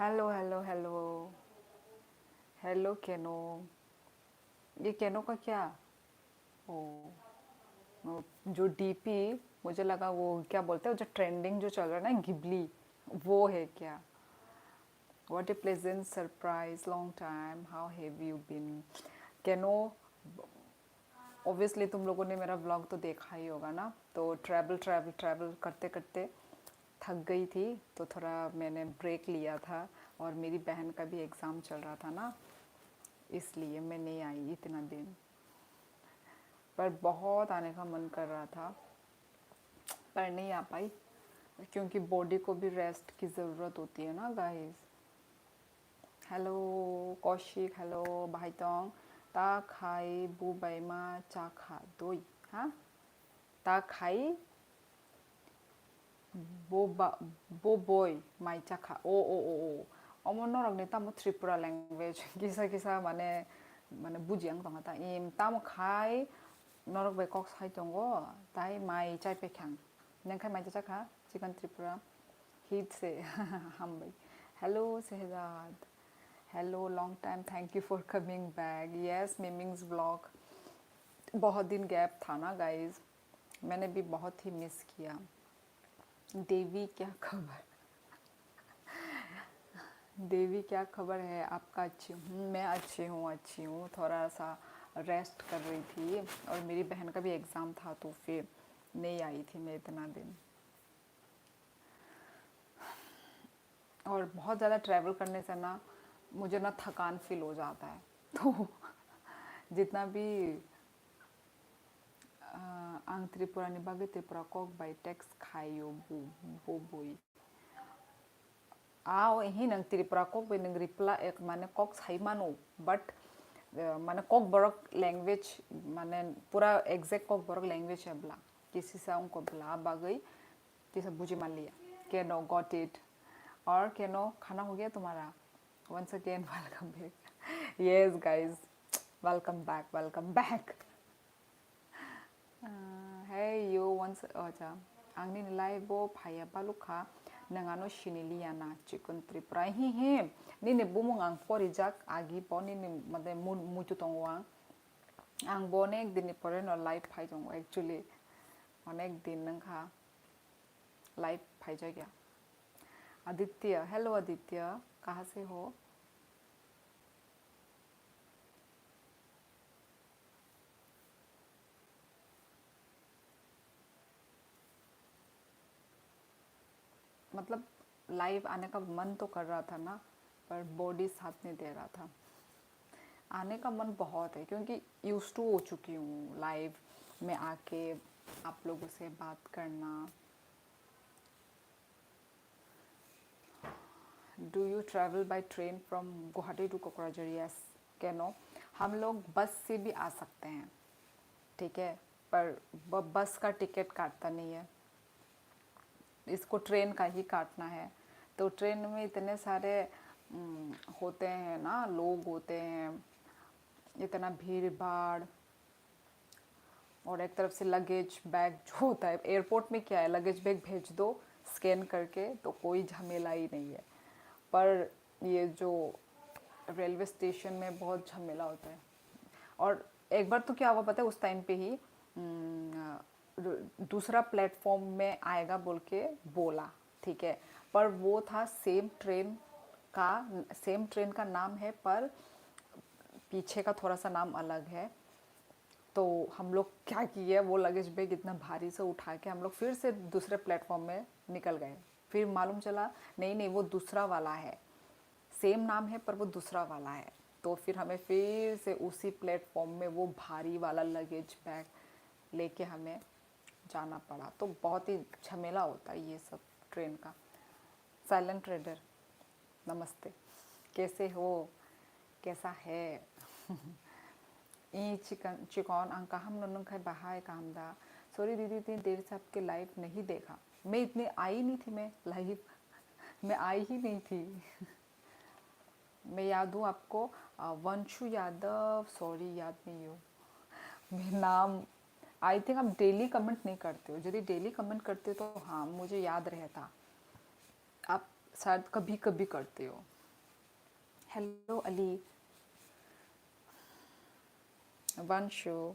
Hello hello hello hello केनो। ये केनो का क्या? ओ, जो डीपी, मुझे लगा वो क्या बोलते हैं, जो ट्रेंडिंग जो चल रहा है ना, गिबली, वो है क्या? What a pleasant surprise, long time, how have you been? केनो, ऑब्वियसली तुम लोगों ने मेरा व्लॉग तो देखा ही होगा ना। तो ट्रैवल ट्रैवल ट्रैवल करते करते थक गई थी, तो थोड़ा मैंने ब्रेक लिया था। और मेरी बहन का भी एग्ज़ाम चल रहा था ना, इसलिए मैं नहीं आई इतना दिन। पर बहुत आने का मन कर रहा था, पर नहीं आ पाई, क्योंकि बॉडी को भी रेस्ट की ज़रूरत होती है ना गाइस। हेलो कौशिक, हेलो भाईतोंग। ता खाई बु बाइमा चा खा दोई, हाँ? ता खाई Boba, boboy, mai chaka. O. Omo norok ni tamo Tripura language. Kisa mane bujiang tonga ta. Im tamo kai norok be kok sai tongo. Tai mai chai pekyang. Neng kai mai chaka. Chicken Tripura. Heat se hambai. Hello Sehzad. Hello, long time. Thank you for coming back. Yes, Miming's vlog. बहुत दिन gap था ना guys, मैंने भी बहुत ही miss किया। देवी क्या खबर? देवी क्या खबर है आपका? अच्छी हूँ मैं, अच्छी हूँ। थोड़ा सा रेस्ट कर रही थी, और मेरी बहन का भी एग्ज़ाम था, तो फिर नहीं आई थी मैं इतना दिन। और बहुत ज़्यादा ट्रैवल करने से ना मुझे ना थकान फील हो जाता है। तो जितना भी आंग त्रिपुरा निबागे त्रिपुरा कॉक बाई टेक्स खायो बोई आओ यही नंग त्रिपुरा कॉक बाई नंग रिप्ला एक माने कॉक साई मानो, बट माने कॉक बरक लैंग्वेज, माने पूरा एग्जैक्ट कॉक बरक लैंग्वेज है बला किसी से उनको बला बागई किसी बुझी मान लिया। केनो गॉट इट। और केनो खाना हो गया तुम्हारा? Once again welcome back. Yes guys, welcome back. Hey you once aja angni nilai bo phaya balukha nangano shiniliana chicken tripra hi ni ne bumung ang porijak agi poni ni made mutu tongwang ang bone ek din pore no live phai tong actually onek din nang kha live phai ja gya। Aditya, hello Aditya, कहाँ से हो? मतलब live आने का मन तो कर रहा था ना, पर बॉडी साथ नहीं दे रहा था। आने का मन बहुत है, क्योंकि यूज टू हो चुकी हूँ लाइव में आके आप लोगों से बात करना। Do you travel by train from Guwahati to Kokrajhar? Yes कैनो, हम लोग बस से भी आ सकते हैं, ठीक है, पर बस का टिकट काटता नहीं है, इसको ट्रेन का ही काटना है। तो ट्रेन में इतने सारे होते हैं ना, लोग होते हैं, इतना भीड़ भाड़, और एक तरफ से लगेज बैग जो होता है। एयरपोर्ट में क्या है, लगेज बैग भेज दो स्कैन करके, तो कोई झमेला ही नहीं है। पर ये जो रेलवे स्टेशन में बहुत झमेला होता है। और एक बार तो क्या हुआ पता है, उस टाइम पे ही दूसरा प्लेटफॉर्म में आएगा बोल के बोला, ठीक है, पर वो था सेम ट्रेन का नाम है, पर पीछे का थोड़ा सा नाम अलग है। तो हम लोग क्या किए, वो लगेज बैग इतना भारी से उठा के हम लोग फिर से दूसरे प्लेटफॉर्म में निकल गए। फिर मालूम चला नहीं वो दूसरा वाला है, सेम नाम है पर वो दूसरा वाला है। तो फिर हमें फिर से उसी प्लेटफॉर्म में वो भारी वाला लगेज बैग लेके हमें जाना पड़ा। तो बहुत ही झमेला होता है ये सब ट्रेन का। साइलेंट ट्रेडर, नमस्ते, कैसे हो, कैसा है? ई चिकन अंका हम नोनों खाए बाहाय काम दा। सॉरी दीदी, इतनी देर से आपके लाइव नहीं देखा। मैं इतनी आई नहीं थी, मैं लाइव मैं आई ही नहीं थी। मैं याद हूँ आपको, वंशु यादव, सॉरी याद नहीं हो मेरा नाम। आई थिंक आप डेली कमेंट नहीं करते हो, यदि डेली कमेंट करते हो तो हाँ मुझे याद रहता, आप शायद कभी कभी करते हो। हेलो अली, वंशु,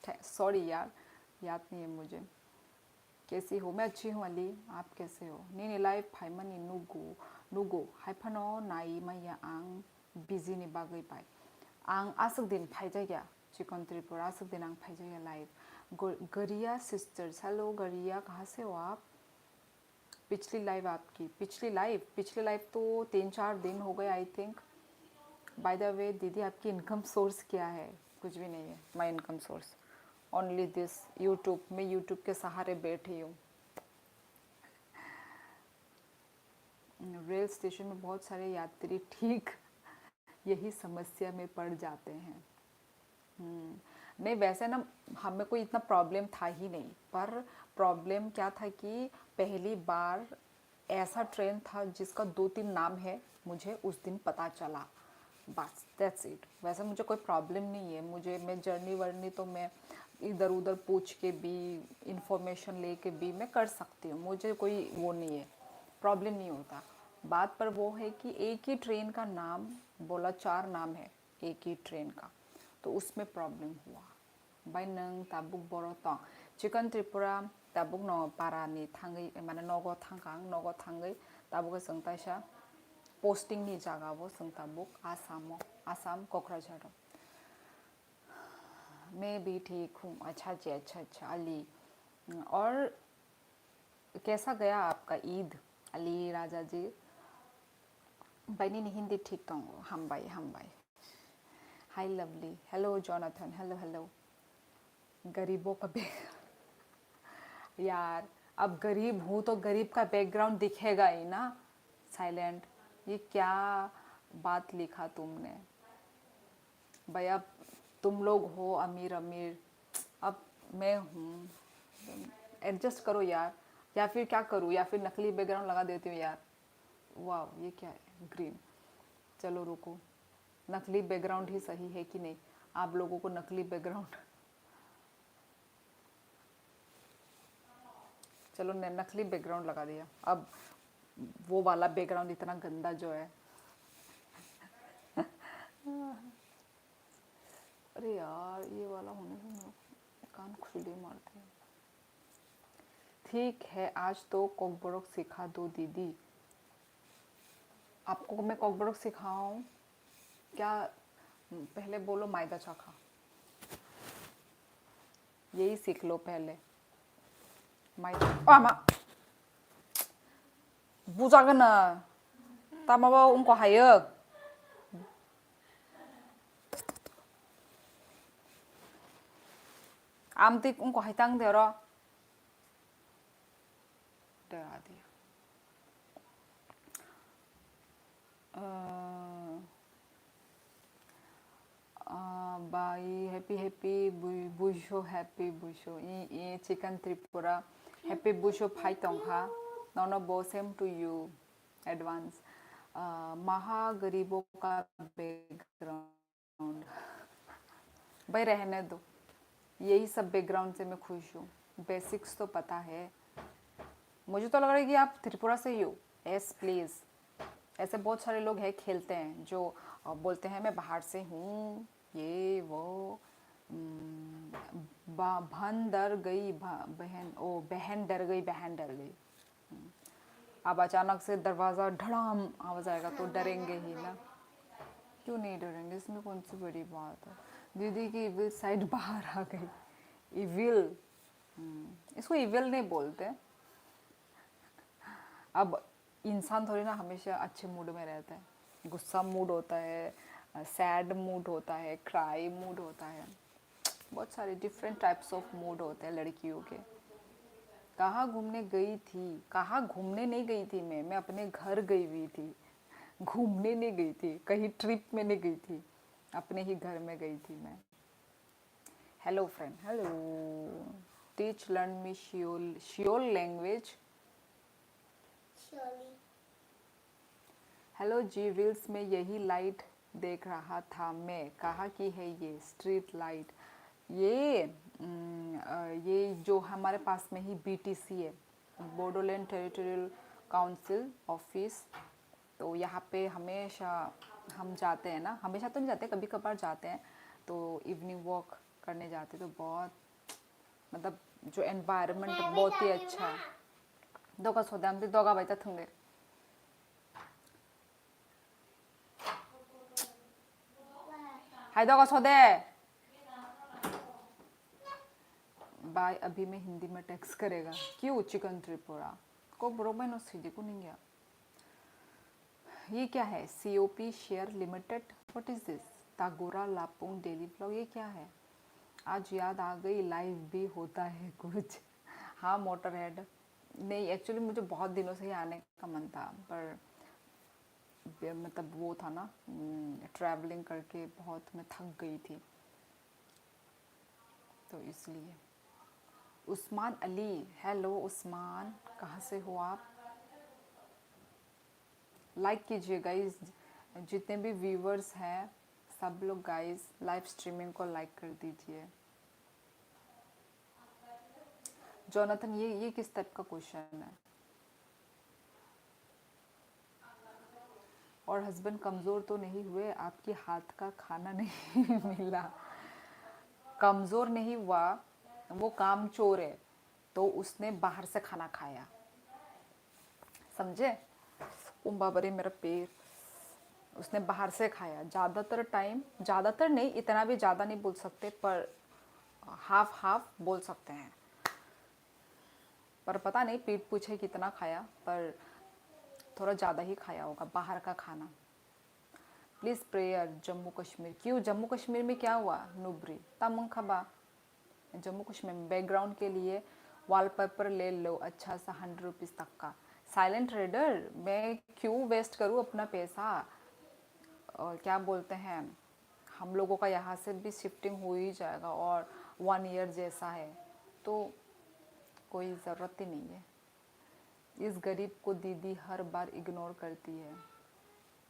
सॉरी यार, याद नहीं है मुझे। कैसी हो? मैं अच्छी हूँ अली, आप कैसे हो? नी लाइफ फाइमनी नुगु नुगु हाइफानो नाई मैया आं बिजिनि बागै पाई आं आसक दिन फाइजाया चिकन त्रिपुरा आसक दिन आं फाइजाया लाइव गरिया सिस्टर्स। हेलो गरिया, कहाँ से हो आप? पिछली लाइव आपकी, पिछली लाइव तो 3-4 दिन हो गए I think. By the way दीदी, आपकी इनकम सोर्स क्या है? कुछ भी नहीं है my income source, only this YouTube. मैं यूट्यूब के सहारे बैठी हूँ। रेल स्टेशन में बहुत सारे यात्री ठीक यही समस्या में पड़ जाते हैं। नहीं वैसे ना, हमें कोई इतना प्रॉब्लम था ही नहीं, पर प्रॉब्लम क्या था कि पहली बार ऐसा ट्रेन था जिसका 2-3 नाम है, मुझे उस दिन पता चला, बस दैट्स इट। वैसे मुझे कोई प्रॉब्लम नहीं है, मैं जर्नी वर्नी तो मैं इधर उधर पूछ के भी, इंफॉर्मेशन लेके भी मैं कर सकती हूँ, मुझे कोई वो नहीं है, प्रॉब्लम नहीं होता। बात पर वो है कि एक ही ट्रेन का नाम बोला, 4 नाम है एक ही ट्रेन का, तो उसमें प्रॉब्लम हुआ। बाय नंग ताबुक बरो तंग चिकन त्रिपुरा ताबुक न पारानि थांगै माने नगो थांखां नगो थांगै ताबुक संताइसा पोस्टिंग नि जागा वो संताबुक आसाम कक्राझार। मैं भी ठीक हूँ। अच्छा जी, अच्छा अली। और कैसा गया आपका ईद अली राजा जी? बाइनी नहीं हिंदी ठीक तो हम by. Hi lovely, hello Jonathan, hello. गरीबों का यार अब गरीब हूँ तो गरीब का बैकग्राउंड दिखेगा ही ना। साइलेंट, ये क्या बात लिखा तुमने भाई? अब तुम लोग हो अमीर, अब मैं हूँ, एडजस्ट करो यार। या फिर क्या करूँ, या फिर नकली बैकग्राउंड लगा देती हूँ यार। वाह, ये क्या है? ग्रीन। चलो रुको, नकली बैकग्राउंड ही सही है कि नहीं? आप लोगों को नकली बैकग्राउंड, चलो ने नकली बैकग्राउंड लगा दिया। अब वो वाला बैकग्राउंड इतना गंदा जो है, अरे यार ये वाला होने से मेरे कान खुले मारते हैं। ठीक है, आज तो कॉकबोरक सिखा दो दीदी। आपको मैं कॉकबोरक सिखाऊं क्या? पहले बोलो मैदा चाखा, यही सीख लो पहले। मैदा आमा बुझागोन तामाबा उनको हायो आमतिक उनको हाइतांग देरो डरा दिया। बाई हैप्पी बुशो ये चिकन त्रिपुरा हैप्पी बुशो फाइ तंखा नॉनो बो सेम टू यू एडवांस। महा गरीबों का बैकग्राउंड भाई रहने दो, यही सब बैकग्राउंड से मैं खुश हूँ। बेसिक्स तो पता है मुझे, तो लग रहा है कि आप त्रिपुरा से ही हो। यस प्लीज़, ऐसे बहुत सारे लोग हैं खेलते हैं जो बोलते हैं मैं बाहर से हूँ, ये वो। बहन डर गई बहन, ओ बहन डर गई, बहन डर गई। अब अचानक से दरवाज़ा धड़ाम आवाज़ आएगा तो डरेंगे ही ना। क्यों नहीं डरेंगे, इसमें कौन सी बड़ी बात है? दीदी की इविल साइड बाहर आ गई। इविल, इसको इविल नहीं बोलते। अब इंसान थोड़ी ना हमेशा अच्छे मूड में रहता है, गुस्सा मूड होता है, सैड मूड होता है, क्राई मूड होता है, बहुत सारे डिफरेंट टाइप्स ऑफ मूड होते हैं लड़कियों के। कहाँ घूमने गई थी? कहाँ घूमने नहीं गई थी मैं अपने घर गई हुई थी। घूमने नहीं गई थी, कहीं ट्रिप में नहीं गई थी, अपने ही घर में गई थी मैं। Hello friend, hello. Teach learn me शियोल लैंग्वेज। हेलो जी, रील्स में यही लाइट देख रहा था मैं, कहाँ की है ये स्ट्रीट लाइट? ये जो हमारे पास में ही बीटीसी है, बोडोलैंड टेरिटोरियल काउंसिल ऑफिस, तो यहाँ पे हमेशा हम जाते हैं ना, हमेशा तो नहीं जाते, कभी कभार जाते हैं, तो इवनिंग वॉक करने जाते तो बहुत मतलब जो एनवायरनमेंट बहुत ही अच्छा है। दोगा सोदा हम दोगा बाई थंगे हाय दोगा सोदे बाय अभी मैं हिंदी में टेक्स्ट करेगा क्यों चिकन त्रिपुरा को ब्रोमेन और सीधी को नहीं गया। ये क्या है COP share limited what is this तागोरा लापुंग डेली ब्लॉग ये क्या है। आज याद आ गई लाइव भी होता है कुछ। हाँ मोटर हेड नहीं एक्चुअली मुझे बहुत दिनों से ही आने का मन था पर मतलब वो था ना ट्रैवलिंग करके बहुत मैं थक गई थी तो इसलिए। उस्मान अली हेलो उस्मान कहाँ से हो आप। लाइक कीजिए गाइस जितने भी व्यूवर्स हैं सब लोग गाइस लाइव स्ट्रीमिंग को लाइक कर दीजिए। जोनाथन ये किस टाइप का क्वेश्चन है। और हस्बैंड कमज़ोर तो नहीं हुए आपके हाथ का खाना नहीं मिला। कमज़ोर नहीं हुआ वो काम चोर है तो उसने बाहर से खाना खाया समझे। बाबरे मेरा पैर उसने बाहर से खाया ज़्यादातर टाइम ज़्यादातर नहीं इतना भी ज़्यादा नहीं बोल सकते पर हाफ हाफ बोल सकते हैं पर पता नहीं पीठ पूछे कितना खाया पर थोड़ा ज़्यादा ही खाया होगा बाहर का खाना। प्लीज़ प्रेयर जम्मू कश्मीर क्यों जम्मू कश्मीर में क्या हुआ नुब्री तमंग खबा। जम्मू कश्मीर में बैकग्राउंड के लिए वॉलपेपर ले लो अच्छा सा 100 रुपीज़ तक का। साइलेंट रेडर मैं क्यों वेस्ट करूँ अपना पैसा और क्या बोलते हैं हम लोगों का यहाँ से भी शिफ्टिंग हो ही जाएगा और 1 ईयर जैसा है तो कोई ज़रूरत ही नहीं है। इस गरीब को दीदी हर बार इग्नोर करती है।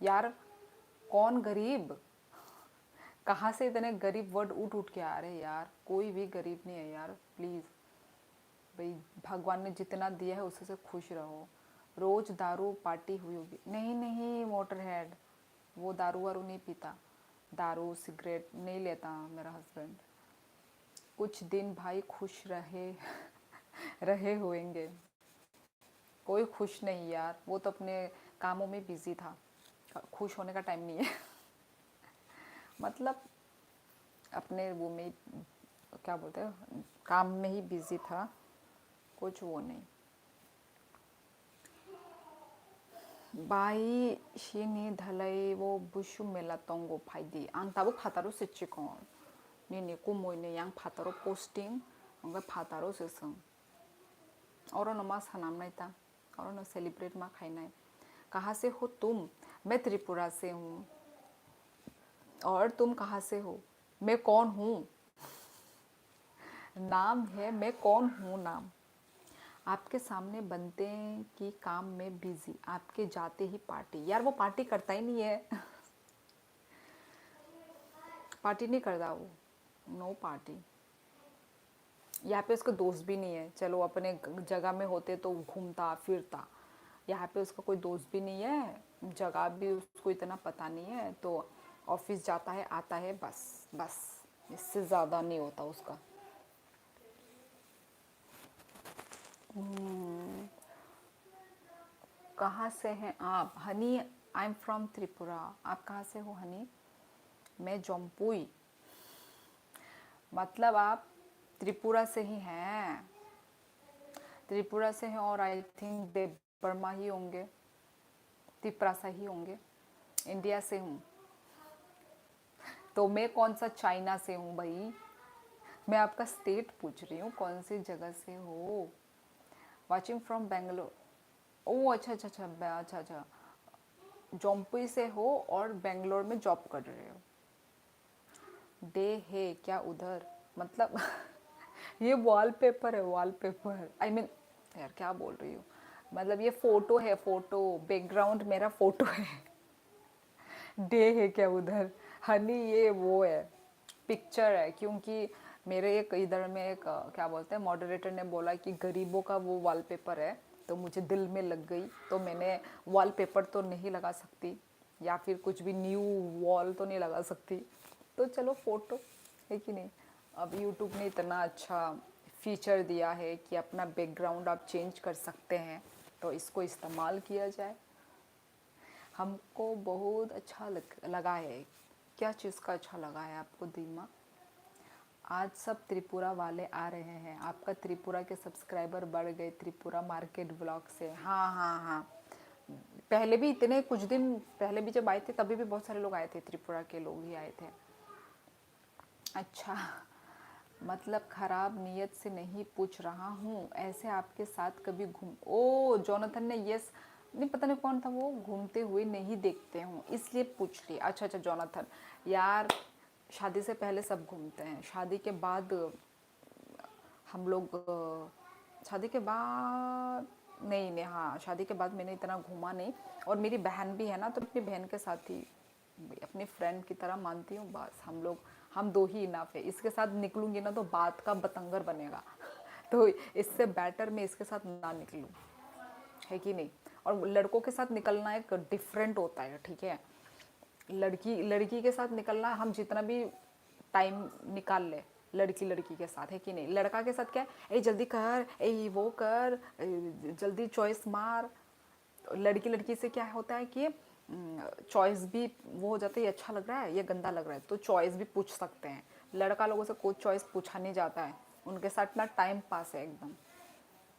यार कौन गरीब कहाँ से इतने गरीब वर्ड उठ उठ के आ रहे हैं यार कोई भी गरीब नहीं है यार प्लीज़ भाई भगवान ने जितना दिया है उससे खुश रहो। रोज़ दारू पार्टी हुई होगी नहीं नहीं मोटर हेड वो दारू वारू नहीं पीता दारू सिगरेट नहीं लेता मेरा हस्बैंड। कुछ दिन भाई खुश रहे रहे होंगे कोई खुश नहीं यार वो तो अपने कामों में बिजी था खुश होने का टाइम नहीं है मतलब अपने वो में क्या बोलते हैं काम में ही बिजी था कुछ वो नहीं। बाई 시니 달라이보 부슈 멜라똥고 파이디 앙타부 파다로 스치콘 니니 꼬모이네 양 파다로 पोस्टिंग अंगा फातारो सेसंग और नमा सनाम नहीं था और न सेलिब्रेट मा खाइना है। कहाँ से हो तुम मैं त्रिपुरा से हूँ और तुम कहाँ से हो मैं कौन हूँ नाम है मैं कौन हूँ नाम आपके सामने बनते कि काम में बिजी आपके जाते ही पार्टी यार वो पार्टी करता ही नहीं है पार्टी नहीं करता वो नो पार्टी। यहाँ पे उसका दोस्त भी नहीं है चलो अपने जगह में होते तो घूमता फिरता यहाँ पे उसका कोई दोस्त भी नहीं है जगह भी उसको इतना पता नहीं है तो ऑफिस जाता है आता है बस बस इससे ज़्यादा नहीं होता उसका। कहाँ से हैं आप हनी आई एम फ्रॉम त्रिपुरा आप कहाँ से हो हनी मैं जम्पुई मतलब आप त्रिपुरा से ही हैं त्रिपुरा से हैं और आई थिंक देव बर्मा ही होंगे त्रिपुरा ही होंगे इंडिया से हूँ तो मैं कौन सा चाइना से हूँ भाई मैं आपका स्टेट पूछ रही हूँ कौन सी जगह से हो। वाचिंग फ्रॉम बेंगलोर ओह अच्छा अच्छा अच्छा अच्छा अच्छा जम्पुई से हो और बेंगलोर में जॉब कर रहे हो। डे है क्या उधर मतलब ये वॉलपेपर है वॉलपेपर आई मीन यार क्या बोल रही हूँ मतलब ये फ़ोटो है फ़ोटो बैकग्राउंड मेरा फ़ोटो है डे है क्या उधर हनी ये वो है पिक्चर है क्योंकि मेरे एक इधर में एक क्या बोलते हैं मॉडरेटर ने बोला कि गरीबों का वो वॉलपेपर है तो मुझे दिल में लग गई तो मैंने वॉलपेपर तो नहीं लगा सकती या फिर कुछ भी न्यू वॉल तो नहीं लगा सकती, तो चलो फ़ोटो, है कि नहीं। अब यूट्यूब ने इतना अच्छा फीचर दिया है कि अपना बैकग्राउंड आप चेंज कर सकते हैं, तो इसको इस्तेमाल किया जाए। हमको बहुत अच्छा लगा है। क्या चीज़ का अच्छा लगा है आपको दीमा? आज सब त्रिपुरा वाले आ रहे हैं, आपका त्रिपुरा के सब्सक्राइबर बढ़ गए त्रिपुरा मार्केट ब्लॉग से। हाँ हाँ हाँ, पहले भी इतने कुछ दिन पहले भी जब आए थे तभी भी बहुत सारे लोग आए थे, त्रिपुरा के लोग ही आए थे। अच्छा, मतलब खराब नियत से नहीं पूछ रहा हूँ, ऐसे आपके साथ कभी घूम, ओ जोनाथन ने यस, नहीं पता नहीं कौन था वो, घूमते हुए नहीं देखते हूँ इसलिए पूछ ली। अच्छा अच्छा जोनाथन, यार शादी से पहले सब घूमते हैं, शादी के बाद हम लोग शादी के बाद नहीं नहीं, हाँ शादी के बाद मैंने इतना घूमा नहीं। और मेरी बहन भी है ना, तो अपनी बहन के साथ ही अपनी फ्रेंड की तरह मानती हूँ, बस हम दो ही इनफ है। इसके साथ निकलूंगी ना तो बात का बतंगर बनेगा तो इससे बेटर मैं इसके साथ ना निकलूँ, है कि नहीं। और लड़कों के साथ निकलना एक डिफरेंट होता है, ठीक है। लड़की लड़की के साथ निकलना, हम जितना भी टाइम निकाल ले लड़की लड़की के साथ, है कि नहीं। लड़का के साथ क्या है, ए जल्दी कर, ए वो कर, जल्दी चॉइस मार। लड़की लड़की से क्या होता है कि चॉइस भी वो हो जाता है, ये अच्छा लग रहा है ये गंदा लग रहा है, तो चॉइस भी पूछ सकते हैं। लड़का लोगों से कोई चॉइस पूछा नहीं जाता है, उनके साथ ना टाइम पास है एकदम।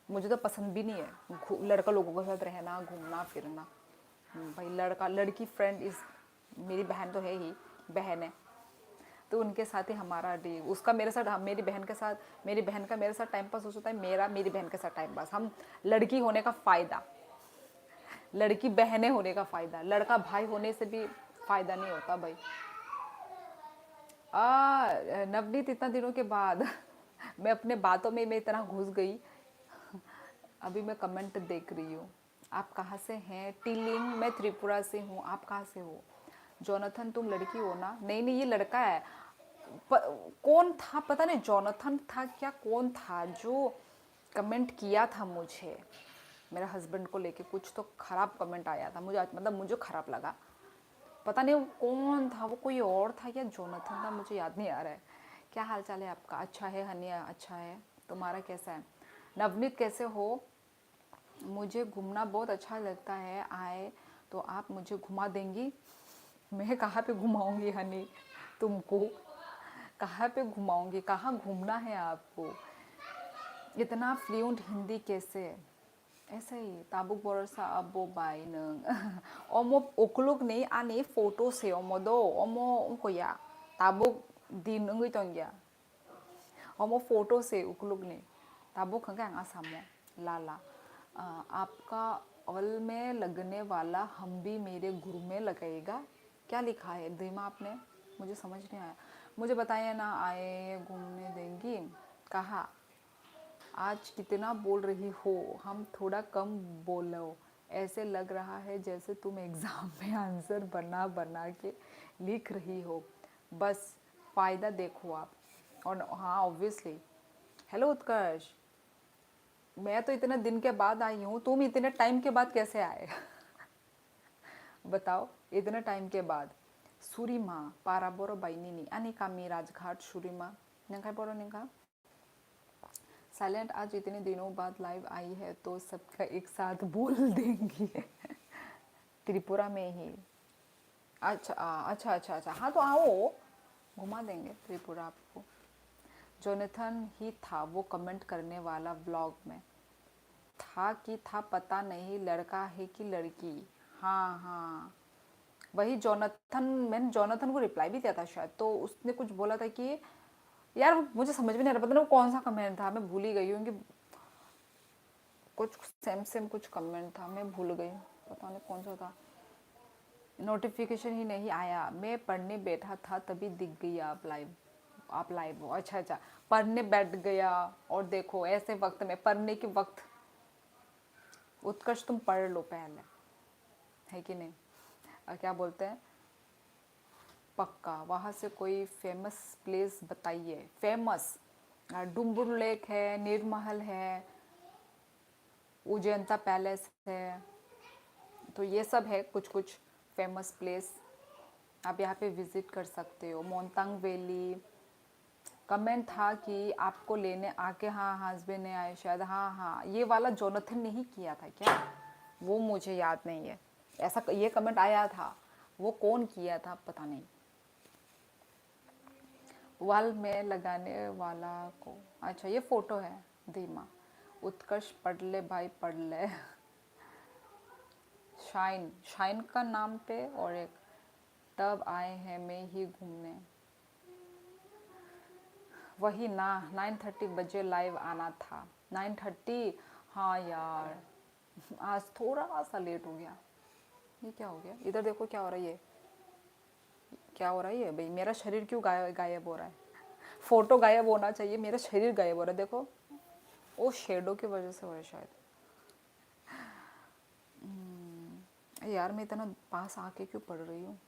मुझे तो पसंद भी नहीं है लड़का लोगों के साथ रहना घूमना फिरना। भाई लड़का लड़की फ्रेंड इस, मेरी बहन तो है ही, बहन है तो उनके साथ ही हमारा डे, उसका मेरे साथ, हम मेरी बहन के साथ, मेरी बहन का मेरे साथ टाइम पास हो जाता है, मेरा मेरी बहन के साथ टाइम पास। हम लड़की होने का फ़ायदा, लड़की बहनें होने का फ़ायदा, लड़का भाई होने से भी फ़ायदा नहीं होता भाई। नवनीत इतना दिनों के बाद मैं अपने बातों में मैं इतना घुस गई। अभी मैं कमेंट देख रही हूँ। आप कहाँ से हैं? टीलिंग, मैं त्रिपुरा से हूँ। आप कहाँ से हो? जोनाथन तुम लड़की हो ना? नहीं नहीं, ये लड़का है। कौन था पता नहीं, जोनाथन था क्या, कौन था जो कमेंट किया था मुझे मेरे हस्बैंड को लेके, कुछ तो खराब कमेंट आया था मुझे, मतलब मुझे खराब लगा। पता नहीं वो कौन था, वो कोई और था या जोनाथन था, मुझे याद नहीं आ रहा है। क्या हाल चाल है आपका? अच्छा है हनिया, अच्छा है। तुम्हारा कैसा है? नवनीत कैसे हो? मुझे घूमना बहुत अच्छा लगता है, आए तो आप मुझे घुमा देंगी? मैं कहाँ पे घुमाऊंगी हनी तुमको? कहाँ पे घुमाऊंगी? कहाँ घूमना है आपको? इतना फ्लुएंट हिंदी कैसे? ऐसे ही ताबुक बरसा अबो बाई नों अमो ओकुलुक नहीं आनी फोटो से अमो दो अमो उनको या ताबुक दिन उंगई तंग्या अमो फोटो से उकुलुक नहीं ताबुक खंगा आसामो लाला आपका ऑल में लगने वाला हम भी मेरे गुरु में लगाएगा। क्या लिखा है दीमा आपने? मुझे समझ नहीं आया। मुझे बताइए ना, आए घूमने देंगी? कहा? आज कितना बोल रही हो? हम थोड़ा कम बोलो, ऐसे लग रहा है जैसे तुम एग्ज़ाम में आंसर बना बना के लिख रही हो। बस फ़ायदा देखो आप। और हाँ ऑब्वियसली। हेलो उत्कर्ष, मैं तो इतने दिन के बाद आई हूँ, तुम इतने टाइम के बाद कैसे आए? बताओ, इतने टाइम के बाद। सुरीमा पाराबोरो बाइनिनी अनिकामी राजघाट सुरीमा निका बोरो निका साइलेंट आज इतने दिनों बाद लाइव आई है तो सबका एक साथ बोल देंगी त्रिपुरा में ही। अच्छा अच्छा अच्छा अच्छा, हाँ तो आओ घुमा देंगे त्रिपुरा आपको। जोनाथन ही था वो कमेंट करने वाला व्लॉग में, था कि था पता नहीं, लड़का है कि लड़की। हाँ हाँ वही जोनाथन, मैंने जोनाथन को रिप्लाई भी दिया था शायद, तो उसने कुछ बोला था कि यार मुझे समझ में नहीं आ रहा, पता नहीं वो कौन सा कमेंट था, मैं भूल ही गई हूँ कि कुछ सेम सेम कुछ कमेंट था, मैं भूल गई, पता नहीं कौन सा था। नोटिफिकेशन ही नहीं आया, मैं पढ़ने बैठा था तभी दिख गई आप लाइव हो। अच्छा अच्छा, पढ़ने बैठ गया और देखो ऐसे वक्त में, पढ़ने के वक्त उत्कर्ष तुम पढ़ लो पहले, है कि नहीं। और क्या बोलते हैं, पक्का वहाँ से कोई फेमस प्लेस बताइए। फेमस डुम्बुर लेक है, निर्महल है, उजैनता पैलेस है, तो ये सब है कुछ कुछ फेमस प्लेस, आप यहाँ पे विज़िट कर सकते हो। मोंतांग वैली, कमेंट था कि आपको लेने आके, हाँ हस्बैंड ने आए शायद, हाँ हाँ ये वाला जोनाथन ने ही किया था क्या, वो मुझे याद नहीं है, ऐसा ये कमेंट आया था, वो कौन किया था पता नहीं। वाल में लगाने वाला को, अच्छा ये फोटो है, धीमा उत्कर्ष पढ़ ले भाई पढ़ ले। शाइन, शाइन का नाम पे, और एक तब आए हैं मैं ही घूमने, वही ना 9:30 बजे लाइव आना था। 9:30, हाँ यार आज थोड़ा सा लेट हो गया। ये क्या हो गया, इधर देखो क्या हो रहा है, ये क्या हो रहा है ये भाई, मेरा शरीर क्यों गायब हो रहा है, फोटो गायब होना चाहिए, मेरा शरीर गायब हो रहा है, देखो वो शेडो की वजह से हो रहा है शायद। यार मैं इतना पास आके क्यों पढ़ रही हूँ।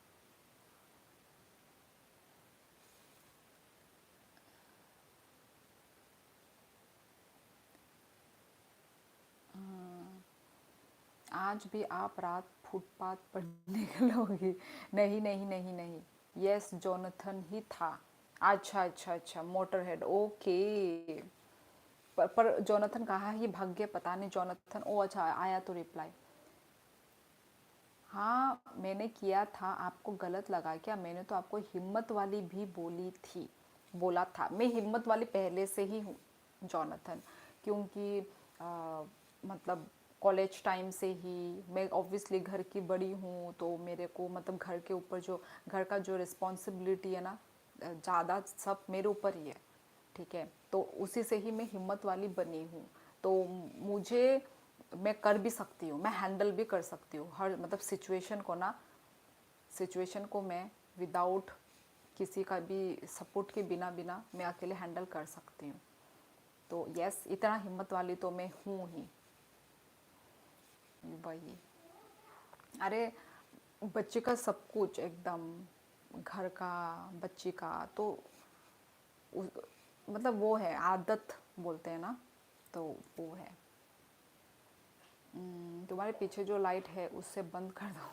आज भी आप रात फुटपाथ पर निकलोगी? नहीं नहीं नहीं नहीं, यस जोनाथन ही था। अच्छा अच्छा अच्छा, मोटर हेड, ओके। पर जोनाथन कहाँ ही भाग गए पता नहीं, जोनाथन, ओ अच्छा आया तो रिप्लाई। हाँ मैंने किया था, आपको गलत लगा क्या, मैंने तो आपको हिम्मत वाली भी बोली थी, बोला था, मैं हिम्मत वाली पहले से ही हूँ जोनाथन, क्योंकि मतलब कॉलेज टाइम से ही मैं ऑब्वियसली घर की बड़ी हूँ, तो मेरे को मतलब घर के ऊपर जो घर का जो रिस्पॉन्सिबिलिटी है ना, ज़्यादा सब मेरे ऊपर ही है, ठीक है, तो उसी से ही मैं हिम्मत वाली बनी हूँ, तो मुझे, मैं कर भी सकती हूँ, मैं हैंडल भी कर सकती हूँ हर मतलब सिचुएशन को ना, सिचुएशन को मैं विदाउट किसी का भी सपोर्ट के बिना बिना मैं अकेले हैंडल कर सकती हूँ, तो यस इतना हिम्मत वाली तो मैं हूँ ही। वही, अरे बच्चे का सब कुछ एकदम, घर का, बच्चे का, तो उ, मतलब वो है आदत बोलते हैं ना, तो वो है। तुम्हारे पीछे जो लाइट है उससे बंद कर दो।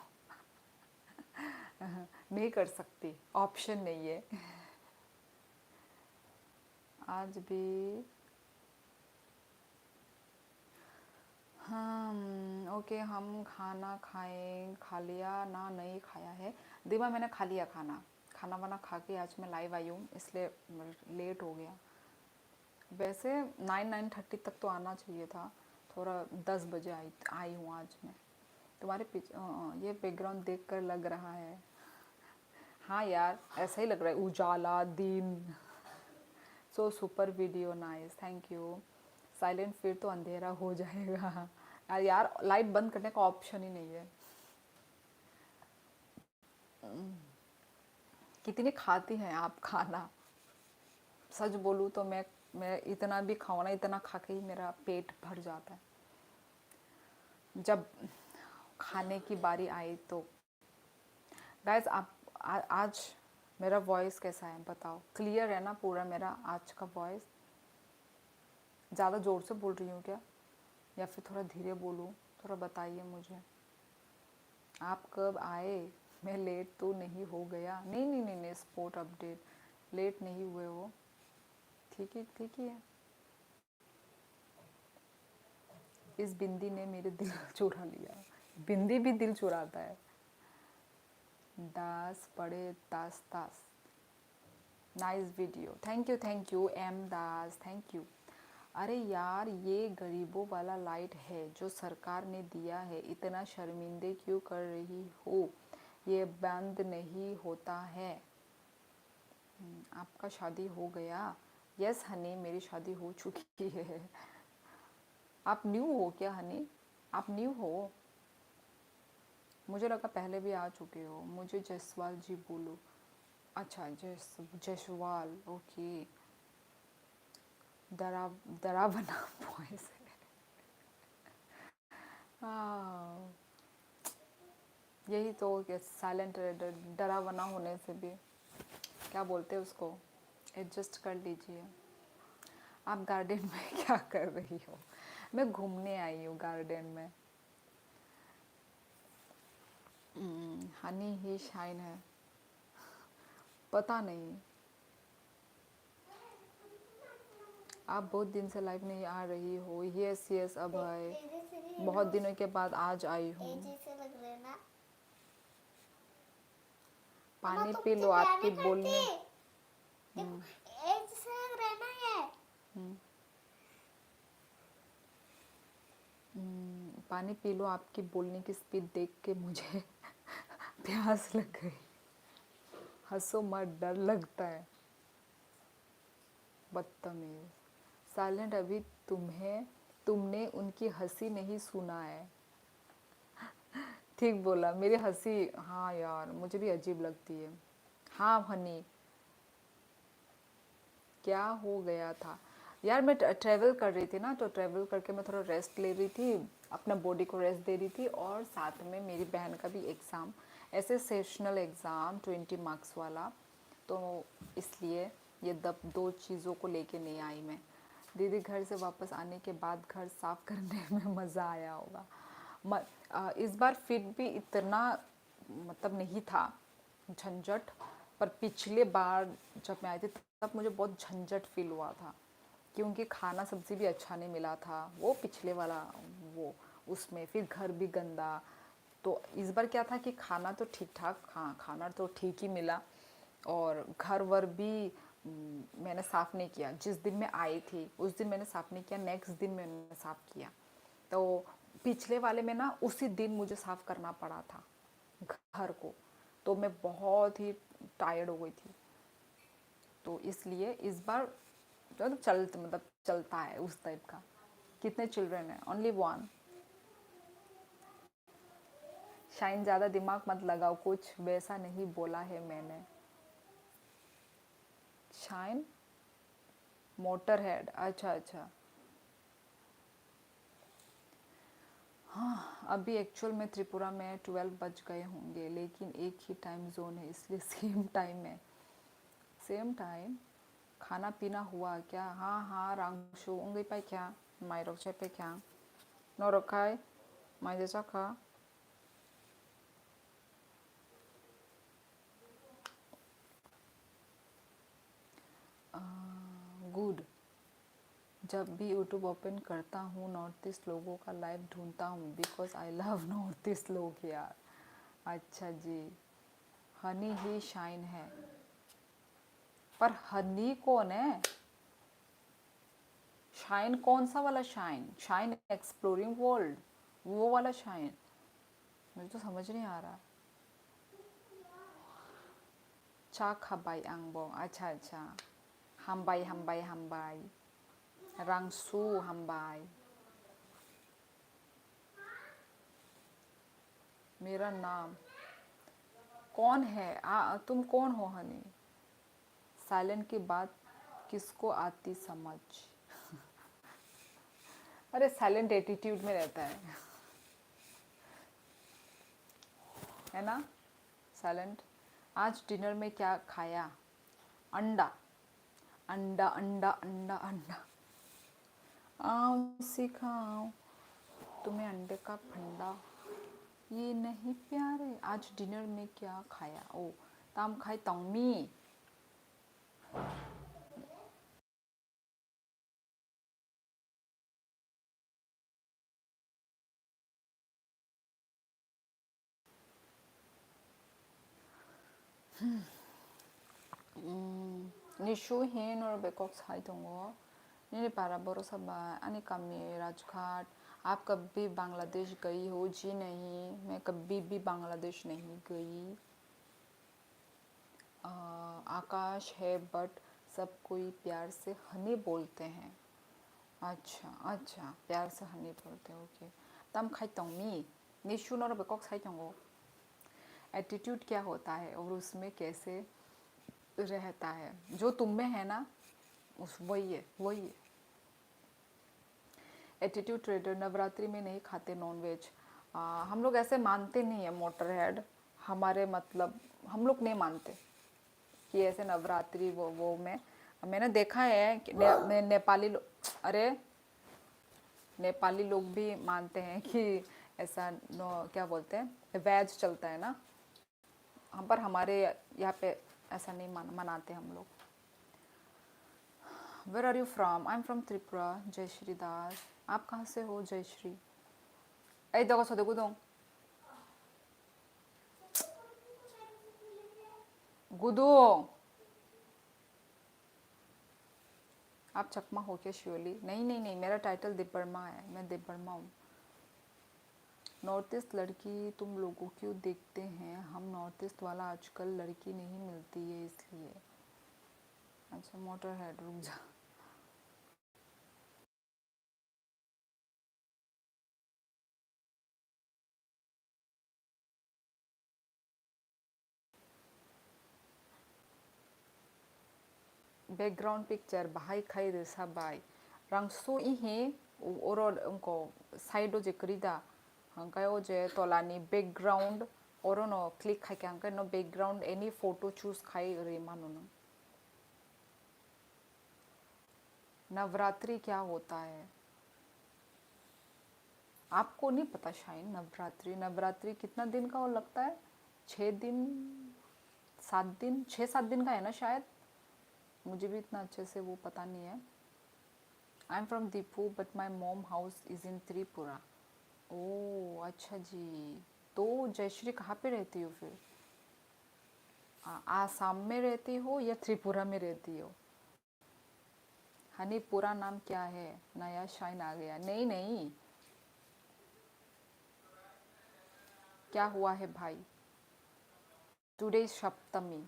नहीं कर सकती, ऑप्शन नहीं है। आज भी हम ओके, हम खाना खाएं, खा लिया ना, नहीं खाया है दिमा, मैंने खा लिया खाना, खाना वाना खा के आज मैं लाइव आई हूँ, इसलिए लेट हो गया। वैसे 9-9:30 तक तो आना चाहिए था, थोड़ा 10 बजे आई हूँ आज मैं। तुम्हारे पीछे ये बैकग्राउंड देख कर लग रहा है, हाँ यार ऐसा ही लग रहा है, उजाला दिन। So super video, nice, thank you. Silent फिर तो अंधेरा हो जाएगा। यार यार लाइट बंद करने का ऑप्शन ही नहीं है। कितनी खाती हैं आप खाना, सच बोलूँ तो मैं इतना भी खाऊँ ना, इतना खा के ही मेरा पेट भर जाता है। जब खाने की बारी आई तो गाइस आप आज मेरा वॉइस कैसा है बताओ, क्लियर है ना पूरा मेरा आज का वॉइस? ज़्यादा ज़ोर से बोल रही हूँ क्या, या फिर थोड़ा धीरे बोलूँ, थोड़ा बताइए मुझे। आप कब आए, मैं लेट तो नहीं हो गया? नहीं नहीं नहीं नहीं, स्पोर्ट अपडेट, लेट नहीं हुए हो, ठीक ही है। इस बिंदी ने मेरे दिल चुरा लिया, बिंदी भी दिल चुराता है। दास पड़े Das Das, nice video, thank you M Das, thank you. अरे यार ये गरीबों वाला लाइट है जो सरकार ने दिया है, इतना शर्मिंदे क्यों कर रही हो, ये बंद नहीं होता है। आपका शादी हो गया? यस हनी मेरी शादी हो चुकी है। आप न्यू हो क्या हनी, आप न्यू हो? मुझे लगा पहले भी आ चुके हो। मुझे जसवाल जी बोलो। अच्छा जसवाल, ओके। डरावना वॉइस है। हाँ यही तो, साइलेंट डरावना होने से भी क्या बोलते हैं उसको, एडजस्ट कर लीजिए। आप गार्डन में क्या कर रही हो? मैं घूमने आई हूँ गार्डन में। हनी ही शाइन है, पता नहीं। आप बहुत दिन से लाइव नहीं आ रही हो। यस यस अब है, बहुत दिनों के बाद आज आई हूँ। पानी पी लो, आपकी बोलने पानी पी लो, आपकी बोलने की स्पीड देख के मुझे प्यास लग गई। हंसो मत, डर लगता है। बदतमीज। साइलेंट, अभी तुमने उनकी हंसी नहीं सुना है। ठीक बोला, मेरी हंसी, हाँ यार मुझे भी अजीब लगती है। हाँ हनी, क्या हो गया था यार, मैं ट्रैवल कर रही थी ना, तो ट्रैवल करके मैं थोड़ा रेस्ट ले रही थी, अपना बॉडी को रेस्ट दे रही थी, और साथ में मेरी बहन का भी एग्ज़ाम, ऐसे सेशनल एग्ज़ाम 20 मार्क्स वाला, तो इसलिए ये दो चीज़ों को लेके नहीं आई मैं। दीदी घर से वापस आने के बाद घर साफ़ करने में मज़ा आया होगा। इस बार फिर भी इतना मतलब नहीं था झंझट, पर पिछले बार जब मैं आई थी तब मुझे बहुत झंझट फील हुआ था, क्योंकि खाना सब्ज़ी भी अच्छा नहीं मिला था, वो पिछले वाला वो उसमें फिर घर भी गंदा। तो इस बार क्या था कि खाना तो ठीक ठाक, हाँ खाना तो ठीक ही मिला, और घर वर भी मैंने साफ़ नहीं किया। जिस दिन मैं आई थी उस दिन मैंने साफ़ नहीं किया, नेक्स्ट दिन मैंने साफ़ किया। तो पिछले वाले में ना उसी दिन मुझे साफ़ करना पड़ा था घर को, तो मैं बहुत ही टायर्ड हो गई थी। तो इसलिए इस बार तो मतलब चलता है उस टाइप का। कितने चिल्ड्रन हैं? Only one. शाइन ज़्यादा दिमाग मत लगाओ, कुछ वैसा नहीं बोला है मैंने। शाइन मोटर हेड, अच्छा अच्छा। हाँ अभी एक्चुअल में त्रिपुरा में 12 बज गए होंगे, लेकिन एक ही टाइम जोन है इसलिए सेम टाइम है। Same time. खाना पीना हुआ क्या? हाँ हाँ रांगशु उंगई पाई क्या माइरोक चे पे क्या नोरोकाई माइजे चाका। गुड। जब भी यूट्यूब ओपन करता हूँ नॉर्थ ईस्ट लोगों का लाइव ढूंढता हूँ, because I love north east लोग यार। अच्छा जी। हनी ही शाइन है, पर हनी कौन है? शाइन कौन सा वाला शाइन? शाइन एक्सप्लोरिंग वर्ल्ड, वो वाला शाइन? मुझे तो समझ नहीं आ रहा। चाक हबाई आंगबोंग, अच्छा अच्छा। हम्बाई हम्बाई हम्बाई रांगसू हम्बाई। मेरा नाम कौन है? तुम कौन हो हनी? साइलेंट की बात किसको आती समझ? अरे साइलेंट एटीट्यूड में रहता है ना साइलेंट। आज डिनर में क्या खाया? अंडा अंडा अंडा अंडा अंडा। आओ सिखाओ तुम्हें अंडे का फंडा, ये नहीं प्यारे। आज डिनर में क्या खाया? ओ ताम खाई तंगमी। निशु हिन और बेकॉक साई दोंगो निने पारा बोरो सबा अने कमी राजघाट। आप कभी बांग्लादेश गई हो? जी नहीं, मैं कभी भी बांग्लादेश नहीं गई। आकाश है बट सब कोई प्यार से हनी बोलते हैं। अच्छा अच्छा, प्यार से हनी बोलते हैं, ओके। तम खाई तोंगमी निशु नोर बेकॉक साई दोंगो। एटीट्यूड क्या होता है और उसमें कैसे रहता है? जो तुम में है ना, उस वही है वही है। एटीट्यूड ट्रेडर नवरात्रि में नहीं खाते नॉनवेज। हम लोग ऐसे मानते नहीं है मोटर हेड, हमारे मतलब हम लोग नहीं मानते कि ऐसे नवरात्रि वो में। मैंने देखा है कि नेपाली लोग, अरे नेपाली लोग भी मानते हैं कि ऐसा क्या बोलते हैं, वेज चलता है ना, पर हमारे यहाँ पे ऐसा नहीं मनाते हम लोग। Where are you from? I am from Tripura. Jay Shri दास। आप कहाँ से हो जय श्री? ऐ देखो सो देखो दो गुदू, आप चकमा हो क्या शिवली? नहीं नहीं नहीं, मेरा टाइटल दिब्बर्मा है, मैं दिब्बर्मा हूँ। नॉर्थ ईस्ट लड़की तुम लोगों क्यों देखते हैं? हम नॉर्थ ईस्ट वाला आजकल लड़की नहीं मिलती है इसलिए। अच्छा मोटर हेड, रुक जा। बैकग्राउंड पिक्चर बाहाय खाई रेसा बाय रांसो इहे ओरो उनको साइडो जे करीदा हंकाय ओ जे तोलानी बैकग्राउंड ओरो नो क्लिक खाई के हंकाय नो बैकग्राउंड एनी फोटो चूज खाई रे मानो न। नवरात्रि क्या होता है? आपको नहीं पता शायद नवरात्रि? नवरात्रि कितना दिन का वो लगता है? 6 दिन, 7 दिन, 6-7 दिन का है ना शायद, मुझे भी इतना अच्छे से वो पता नहीं है। आई am from Deepu but my मोम हाउस इज़ इन त्रिपुरा। ओह अच्छा जी। तो जयश्री कहाँ पे रहती हो फिर? आसाम में रहती हो या त्रिपुरा में रहती हो? हनी पूरा नाम क्या है? नया शाइन आ गया। नहीं नहीं, क्या हुआ है भाई? टुडे सप्तमी।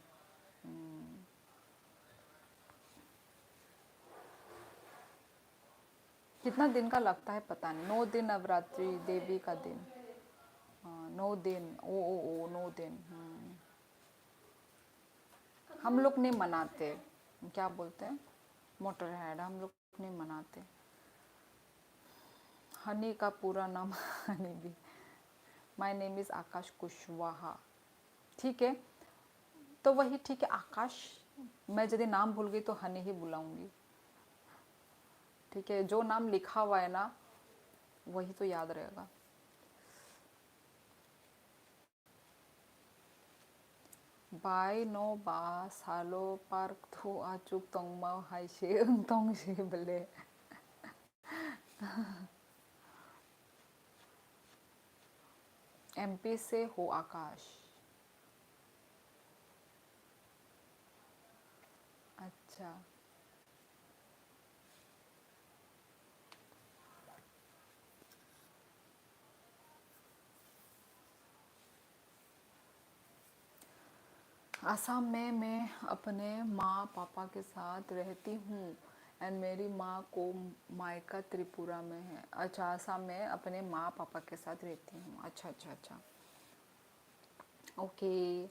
कितना दिन का लगता है पता नहीं। 9 दिन नवरात्रि देवी का दिन। हाँ 9 दिन। ओ 9 दिन। हम लोग नहीं मनाते। क्या बोलते हैं, मोटर हेड, हम लोग नहीं मनाते। हनी का पूरा नाम हनी भी। माय नेम इज़ आकाश कुशवाहा। ठीक है, तो वही ठीक है आकाश। मैं यदि नाम भूल गई तो हनी ही बुलाऊंगी। ठीक है, जो नाम लिखा हुआ है ना वही तो याद रहेगा। बाय नो बा सालो पार्क थो आचुक तोंगमा हाइशे तोंग से बले। एमपी से हो आकाश? अच्छा। असम में मैं अपने माँ पापा के साथ रहती हूँ एंड मेरी माँ को मायका त्रिपुरा में है। अच्छा, असम में अपने माँ पापा के साथ रहती हूँ। अच्छा अच्छा अच्छा, ओके।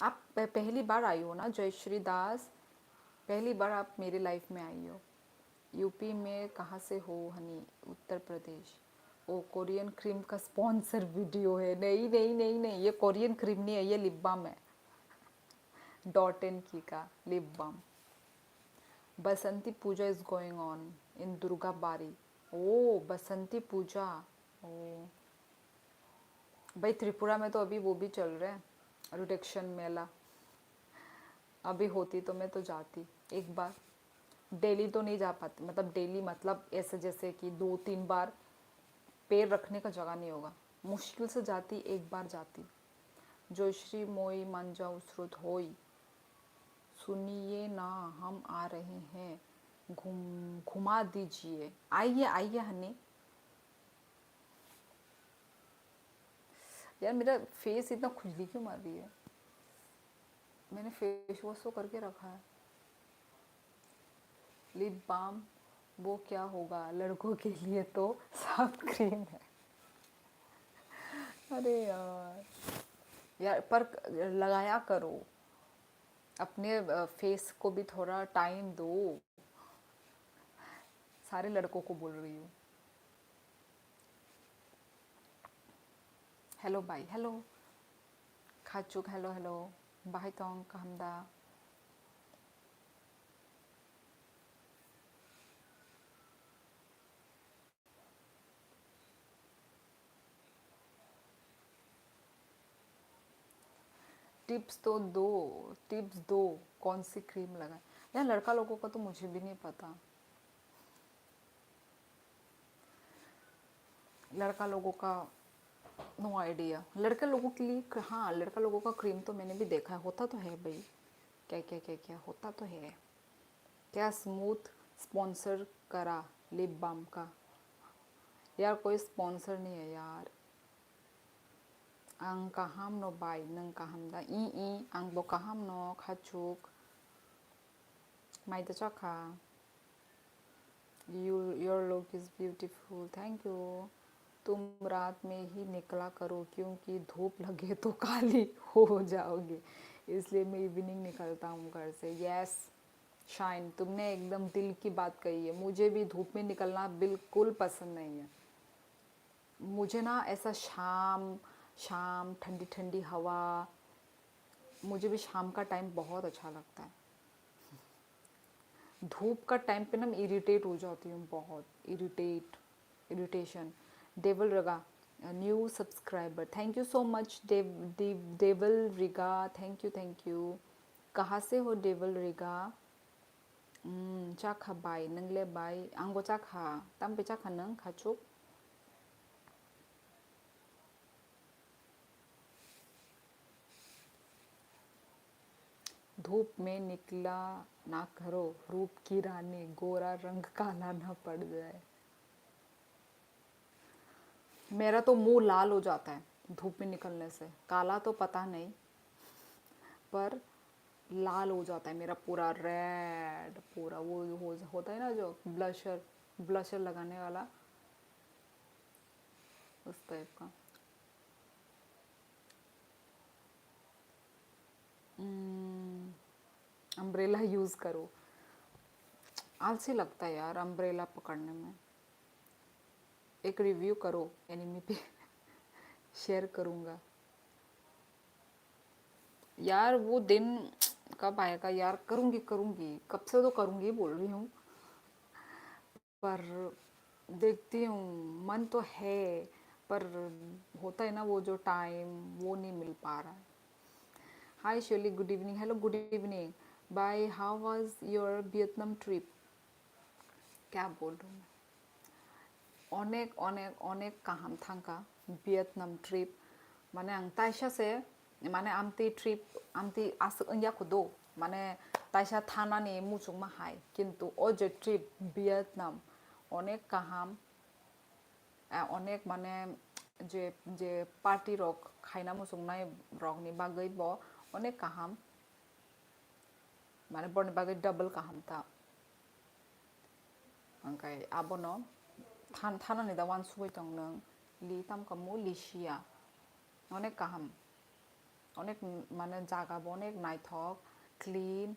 आप पहली बार आई हो ना जयश्री दास? पहली बार आप मेरी लाइफ में आई हो। यूपी में कहाँ से हो हनी? उत्तर प्रदेश। ओ कोरियन क्रीम का स्पॉन्सर वीडियो है? नहीं नहीं नहीं नहीं, ये कोरियन क्रीम नहीं है, ये लिप बाम है। डॉट एन की का lip balm. Basanti Puja is going on in Durga Bari. ओ बसंती पूजा। ओ भाई त्रिपुरा में तो अभी वो भी चल रहा है, रुडेक्शन मेला। अभी होती तो मैं तो जाती एक बार। डेली तो नहीं जा पाती, मतलब डेली मतलब ऐसे जैसे कि 2-3 बार पैर रखने का जगह नहीं होगा, मुश्किल से जाती, एक बार जाती। जोश्री मोई मंजा उसरुत होई, सुनिए ना हम आ रहे हैं, घुमा दीजिए। आइए आइए हनी। यार मेरा फेस इतना खुजली क्यों मार रही है? मैंने फेस वॉश तो करके रखा है। लिप बाम वो क्या होगा, लड़कों के लिए तो साफ क्रीम है। अरे यार, यार पर लगाया करो, अपने फेस को भी थोड़ा टाइम दो। सारे लड़कों को बोल रही हूँ। हेलो बाई, हेलो खाचुक, हेलो हेलो बाई तोंग कहमदा। टिप्स तो दो, टिप्स दो, कौन सी क्रीम लगाए यार। लड़का लोगों का तो मुझे भी नहीं पता, लड़का लोगों का नो आइडिया। लड़के लोगों के लिए हाँ, लड़का लोगों का क्रीम तो मैंने भी देखा है, होता तो है भाई, क्या क्या क्या क्या होता तो है। क्या स्मूथ स्पॉन्सर करा लिप बाम का, यार कोई स्पॉन्सर नहीं है यार। आं kaham no bai nang kaham da I ang bo kaham no khachuk mai da chakha your look is beautiful, thank you। तुम रात में ही निकला करो क्योंकि धूप लगे तो काली हो जाओगे, इसलिए मैं इवनिंग निकलता हूँ घर से। यस शाइन, तुमने एकदम दिल की बात कही है। मुझे भी धूप में निकलना बिल्कुल पसंद नहीं है। मुझे ना ऐसा शाम शाम ठंडी ठंडी हवा, मुझे भी शाम का टाइम बहुत अच्छा लगता है। धूप का टाइम पे ना मैं इरिटेट हो जाती हूँ, बहुत इरिटेशन। डेवल रगा new subscriber, thank you so much डेवल रिगा, थैंक यू। कहाँ से हो डेवल रिगा? चाखा बाई नंगले बाई आंगो चाखा तम पे चाखा नंग खाचुक। धूप में निकला ना करो, रूप की रानी, गोरा रंग काला ना पड़ जाए। मेरा तो मुंह लाल हो जाता है धूप में निकलने से, काला तो पता नहीं पर लाल हो जाता है मेरा, पूरा रेड, पूरा वो होता है ना जो ब्लशर लगाने वाला, उस टाइप का। अम्ब्रेला यूज़ करो, आलसी लगता है यार अम्ब्रेला पकड़ने में। एक रिव्यू करो एनिमी पे शेयर करूँगा यार। वो दिन कब आएगा यार? करूँगी कब से तो करूँगी बोल रही हूँ, पर देखती हूँ, मन तो है पर होता है ना वो जो टाइम, वो नहीं मिल पा रहा है। हाय शोली, good evening. Hello good evening. Bye, how was your Vietnam trip? क्या बोल रही हूँ मैं, অনেক কাহাম থাঙ্কা ভিয়েতনাম ট্রিপ। মানে আং তাইসাसे মানে আমতি ট্রিপ আমতি আস ইয়াखुदो মানে তাইসা থানানি মুচুক মাহাই কিন্তু ও যে ট্রিপ ভিয়েতনাম অনেক কাহাম, অনেক মানে যে যে পার্টি রক খাইনা মুচुकनाय রকনি বাগै ब অনেক কাহাম, মানে বরनि বাगै ডাবल কাহাम ता ओमफ्राय आबनो थानानि दा वान सुबाय दं नों লি তাম কামু লিশিয়া অনেক কাহাম, অনেক মানে জাगाबो অনেक नायथक क्लीन।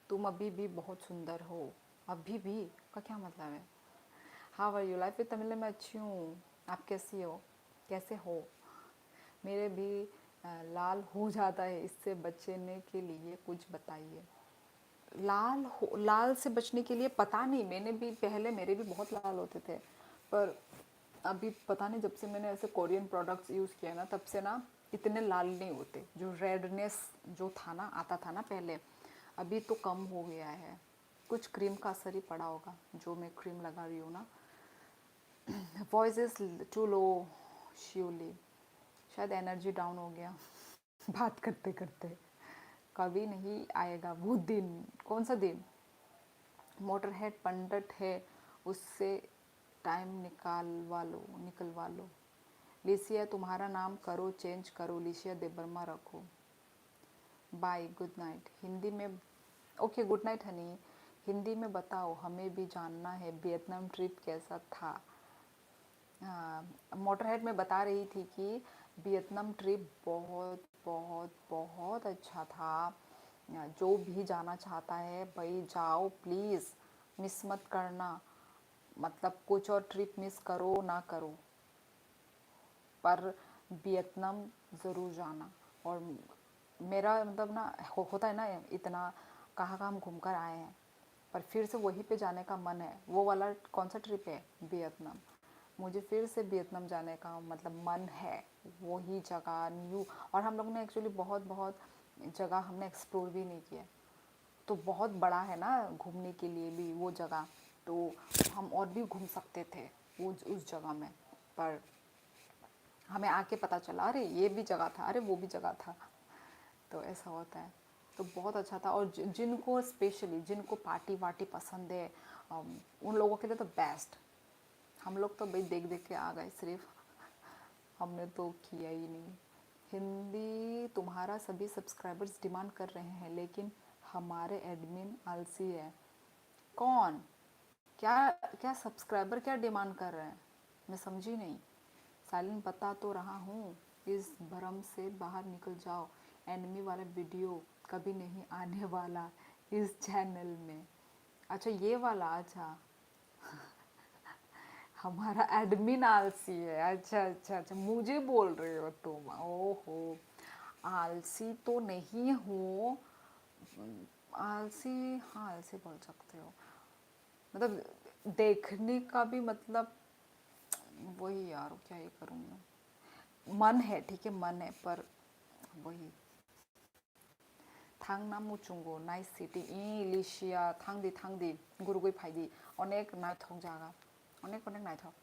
तुम अभी भी बहुत सुंदर हो, अभी भी का क्या मतलब है? How are you? लाइफ में तमिल में अच्छी हूँ, आप कैसी हो, कैसे हो? मेरे भी लाल हो जाता है, इससे बचने के लिए कुछ बताइए। लाल से बचने के लिए पता नहीं, मैंने भी पहले मेरे भी बहुत लाल होते थे, पर अभी पता नहीं, जब से मैंने ऐसे कोरियन प्रोडक्ट्स यूज़ किया ना, तब से ना इतने लाल नहीं होते। जो रेडनेस जो था ना, आता था ना पहले, अभी तो कम हो गया है। कुछ क्रीम का असर ही पड़ा होगा, जो मैं क्रीम लगा रही हूँ ना। Voice is too low surely, शायद एनर्जी डाउन हो गया बात करते करते। कभी नहीं आएगा वो दिन। कौन सा दिन? मोटरहेड पंडित है, उससे टाइम निकलवा लो। लिसिया तुम्हारा नाम करो चेंज करो, लिसिया देबर्मा रखो। Bye, good night. हिंदी में okay, good night honey. Hindi में बताओ, हमें भी जानना है वियतनाम ट्रिप कैसा था। मोटरहेड में बता रही थी कि वियतनाम ट्रिप बहुत बहुत बहुत अच्छा था। जो भी जाना चाहता है भाई जाओ प्लीज़, मिस मत करना। मतलब कुछ और ट्रिप मिस करो ना करो, पर वियतनाम ज़रूर जाना। और मेरा मतलब ना होता है ना, इतना कहाँ कहाँ हम घूम कर आए हैं, पर फिर से वहीं पे जाने का मन है। वो वाला कौन सा ट्रिप है? वियतनाम। मुझे फिर से वियतनाम जाने का मतलब मन है, वही जगह न्यू। और हम लोग ने एक्चुअली बहुत बहुत जगह हमने एक्सप्लोर भी नहीं किया, तो बहुत बड़ा है ना घूमने के लिए भी वो जगह, तो हम और भी घूम सकते थे वो उस जगह में। पर हमें आके पता चला अरे ये भी जगह था, अरे वो भी जगह था, तो ऐसा होता है। तो बहुत अच्छा था। और जिनको स्पेशली जिनको पार्टी वार्टी पसंद है, उन लोगों के लिए तो बेस्ट। हम लोग तो भाई देख देख के आ गए सिर्फ, हमने तो किया ही नहीं। हिंदी तुम्हारा सभी सब्सक्राइबर्स डिमांड कर रहे हैं, लेकिन हमारे एडमिन आलसी है। कौन? क्या? क्या सब्सक्राइबर क्या डिमांड कर रहे हैं? मैं समझी नहीं। साइलेंट बता तो रहा हूँ, इस भ्रम से बाहर निकल जाओ। एनिमी वाला वीडियो कभी नहीं आने वाला इस चैनल में। अच्छा ये वाला, अच्छा हमारा एडमिन आलसी है। अच्छा अच्छा अच्छा, मुझे बोल रहे हो तुम? ओहो, आलसी तो नहीं हूँ। आलसी, हाँ आलसी बोल सकते हो। मतलब देखने का भी मतलब वही यार, क्या ही करूँ मैं। मन है, ठीक है मन है, पर वही। थांगनामु चुंगो नाइस सिटी इलिशिया थांगदी थांगदी गुरुगुई फाइदी अनेक नायथक जागा, अनेक अनेक नायथक।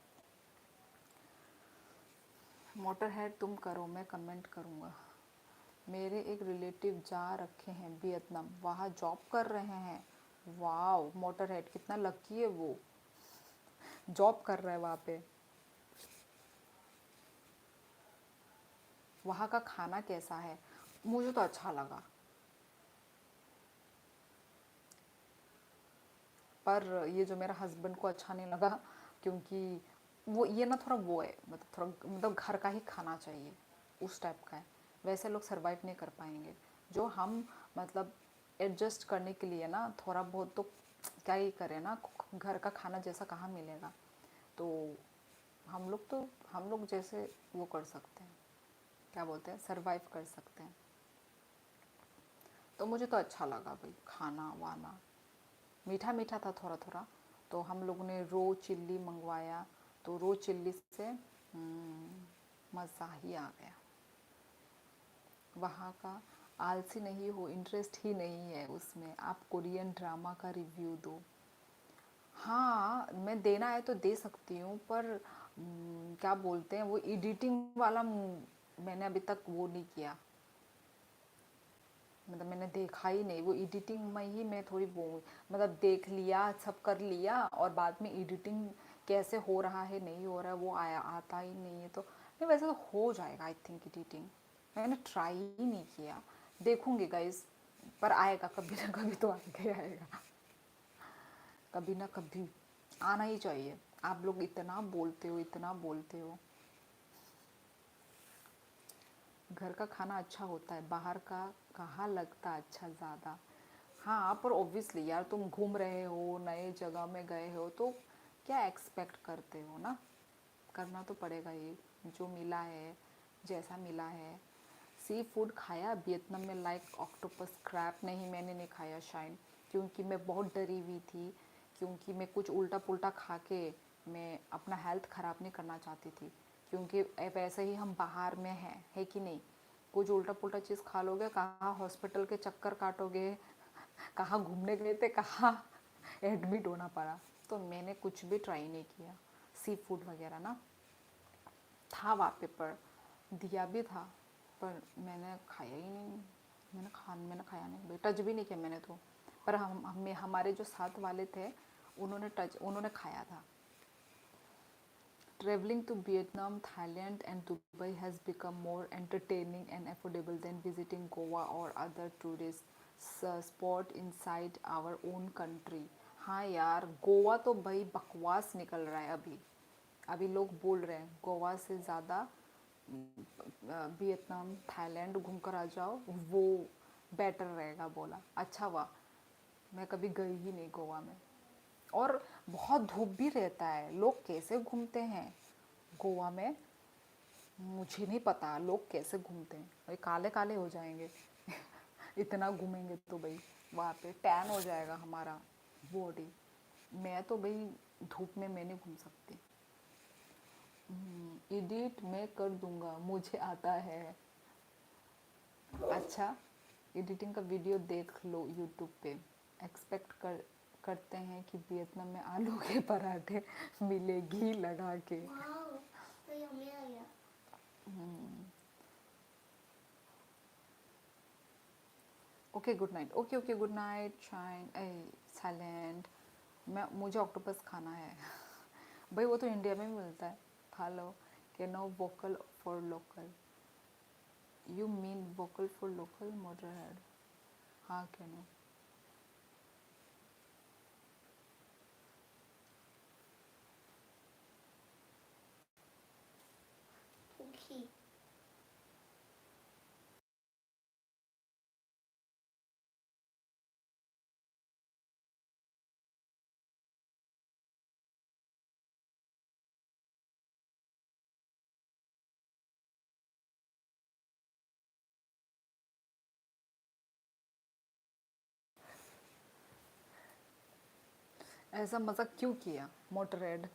मोटर हेड तुम करो, मैं कमेंट करूँगा। मेरे एक रिलेटिव जा रखे हैं वियतनाम, वहाँ जॉब कर रहे हैं। वाओ, मोटर हेड कितना लकी है वो, जॉब कर रहा है वहाँ पे। वहाँ का खाना कैसा है? मुझे तो अच्छा लगा, पर ये जो मेरा हस्बैंड को अच्छा नहीं लगा, क्योंकि वो ये ना थोड़ा वो है, मतलब थोड़ा मतलब घर का ही खाना चाहिए, उस टाइप का है। वैसे लोग सरवाइव नहीं कर पाएंगे। जो हम मतलब एडजस्ट करने के लिए ना थोड़ा बहुत तो क्या ही करें ना, घर का खाना जैसा कहाँ मिलेगा। तो हम लोग जैसे वो कर सकते हैं, क्या बोलते हैं, सरवाइव कर सकते हैं। तो मुझे तो अच्छा लगा भाई, खाना वाना मीठा मीठा था थोड़ा थोड़ा। तो हम लोगों ने रो चिल्ली मंगवाया, तो रो चिल्ली से मज़ा ही आ गया। वहाँ का आलसी नहीं हो, इंटरेस्ट ही नहीं है उसमें, आप कोरियन ड्रामा का रिव्यू दो। हाँ मैं देना है तो दे सकती हूँ, पर क्या बोलते हैं वो एडिटिंग वाला मैंने अभी तक वो नहीं किया, मतलब मैंने देखा ही नहीं। वो एडिटिंग में ही मैं थोड़ी वो, मतलब देख लिया सब कर लिया, और बाद में एडिटिंग कैसे हो रहा है नहीं हो रहा है वो आया आता ही नहीं है। तो नहीं, वैसे तो हो जाएगा आई थिंक एडिटिंग, मैंने ट्राई ही नहीं किया। देखूंगी गाइस, पर आएगा कभी ना कभी तो आएगा ही आएगा, कभी ना कभी आना ही चाहिए। आप लोग इतना बोलते हो, इतना बोलते हो। घर का खाना अच्छा होता है, बाहर का कहाँ लगता अच्छा ज़्यादा। हाँ पर ऑब्वियसली यार, तुम घूम रहे हो, नए जगह में गए हो, तो क्या एक्सपेक्ट करते हो ना, करना तो पड़ेगा ही। जो मिला है, जैसा मिला है। सी फूड खाया वियतनाम में, लाइक ऑक्टोपस क्रैब? नहीं मैंने नहीं खाया शाइन, क्योंकि मैं बहुत डरी हुई थी, क्योंकि मैं कुछ उल्टा पुल्टा खा के मैं अपना हेल्थ ख़राब नहीं करना चाहती थी। क्योंकि वैसे ही हम बाहर में हैं, है कि नहीं, कुछ उल्टा पुल्टा चीज़ खा लोगे, कहाँ हॉस्पिटल के चक्कर काटोगे, कहाँ घूमने गए थे, कहाँ एडमिट होना पड़ा। तो मैंने कुछ भी ट्राई नहीं किया सी फूड वगैरह ना। था वहाँ पे, पर दिया भी था, पर मैंने खाया ही नहीं। मैंने खाया नहीं भाई, टच भी नहीं किया मैंने तो। पर हमें हमारे जो साथ वाले थे, उन्होंने खाया था। Traveling to Vietnam, Thailand, and Dubai has become more entertaining and affordable than visiting Goa or other tourist spot inside our own country. हाँ यार, गोवा तो भाई बकवास निकल रहा है अभी। अभी लोग बोल रहे हैं गोवा से ज़्यादा वियतनाम थाईलैंड घूम कर आ जाओ, वो बेटर रहेगा बोला। अच्छा वाह, मैं कभी गई ही नहीं गोवा में। और बहुत धूप भी रहता है, लोग कैसे घूमते हैं गोवा में, मुझे नहीं पता लोग कैसे घूमते हैं भाई, काले काले हो जाएंगे इतना घूमेंगे तो भाई, वहाँ पे टैन हो जाएगा हमारा बॉडी। मैं तो भाई धूप में मैं नहीं घूम सकती। एडिट मैं कर दूंगा, मुझे आता है। अच्छा, एडिटिंग का वीडियो देख लो यूट्यूब पे। एक्सपेक्ट करते हैं कि वियतनाम में आलू के पराठे मिले घी लगा के। Okay good night, okay okay good night shine a silent. मुझे ऑक्टोपस खाना है। भाई वो तो इंडिया में भी मिलता है, खा लो। के नो vocal for local, you mean vocal for local Motorhead. हाँ के नो। Okay. ऐसा मजाक क्यों किया मोटरहेड?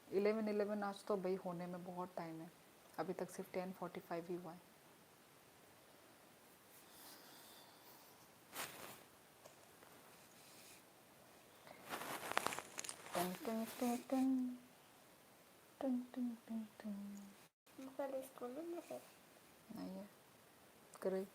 11:11 आज तो भाई होने में बहुत टाइम है, अभी तक सिर्फ 10:45 ही हुआ है। टन टन टन टन टन टन टन टन। कल स्कूल में है नहीं है करे।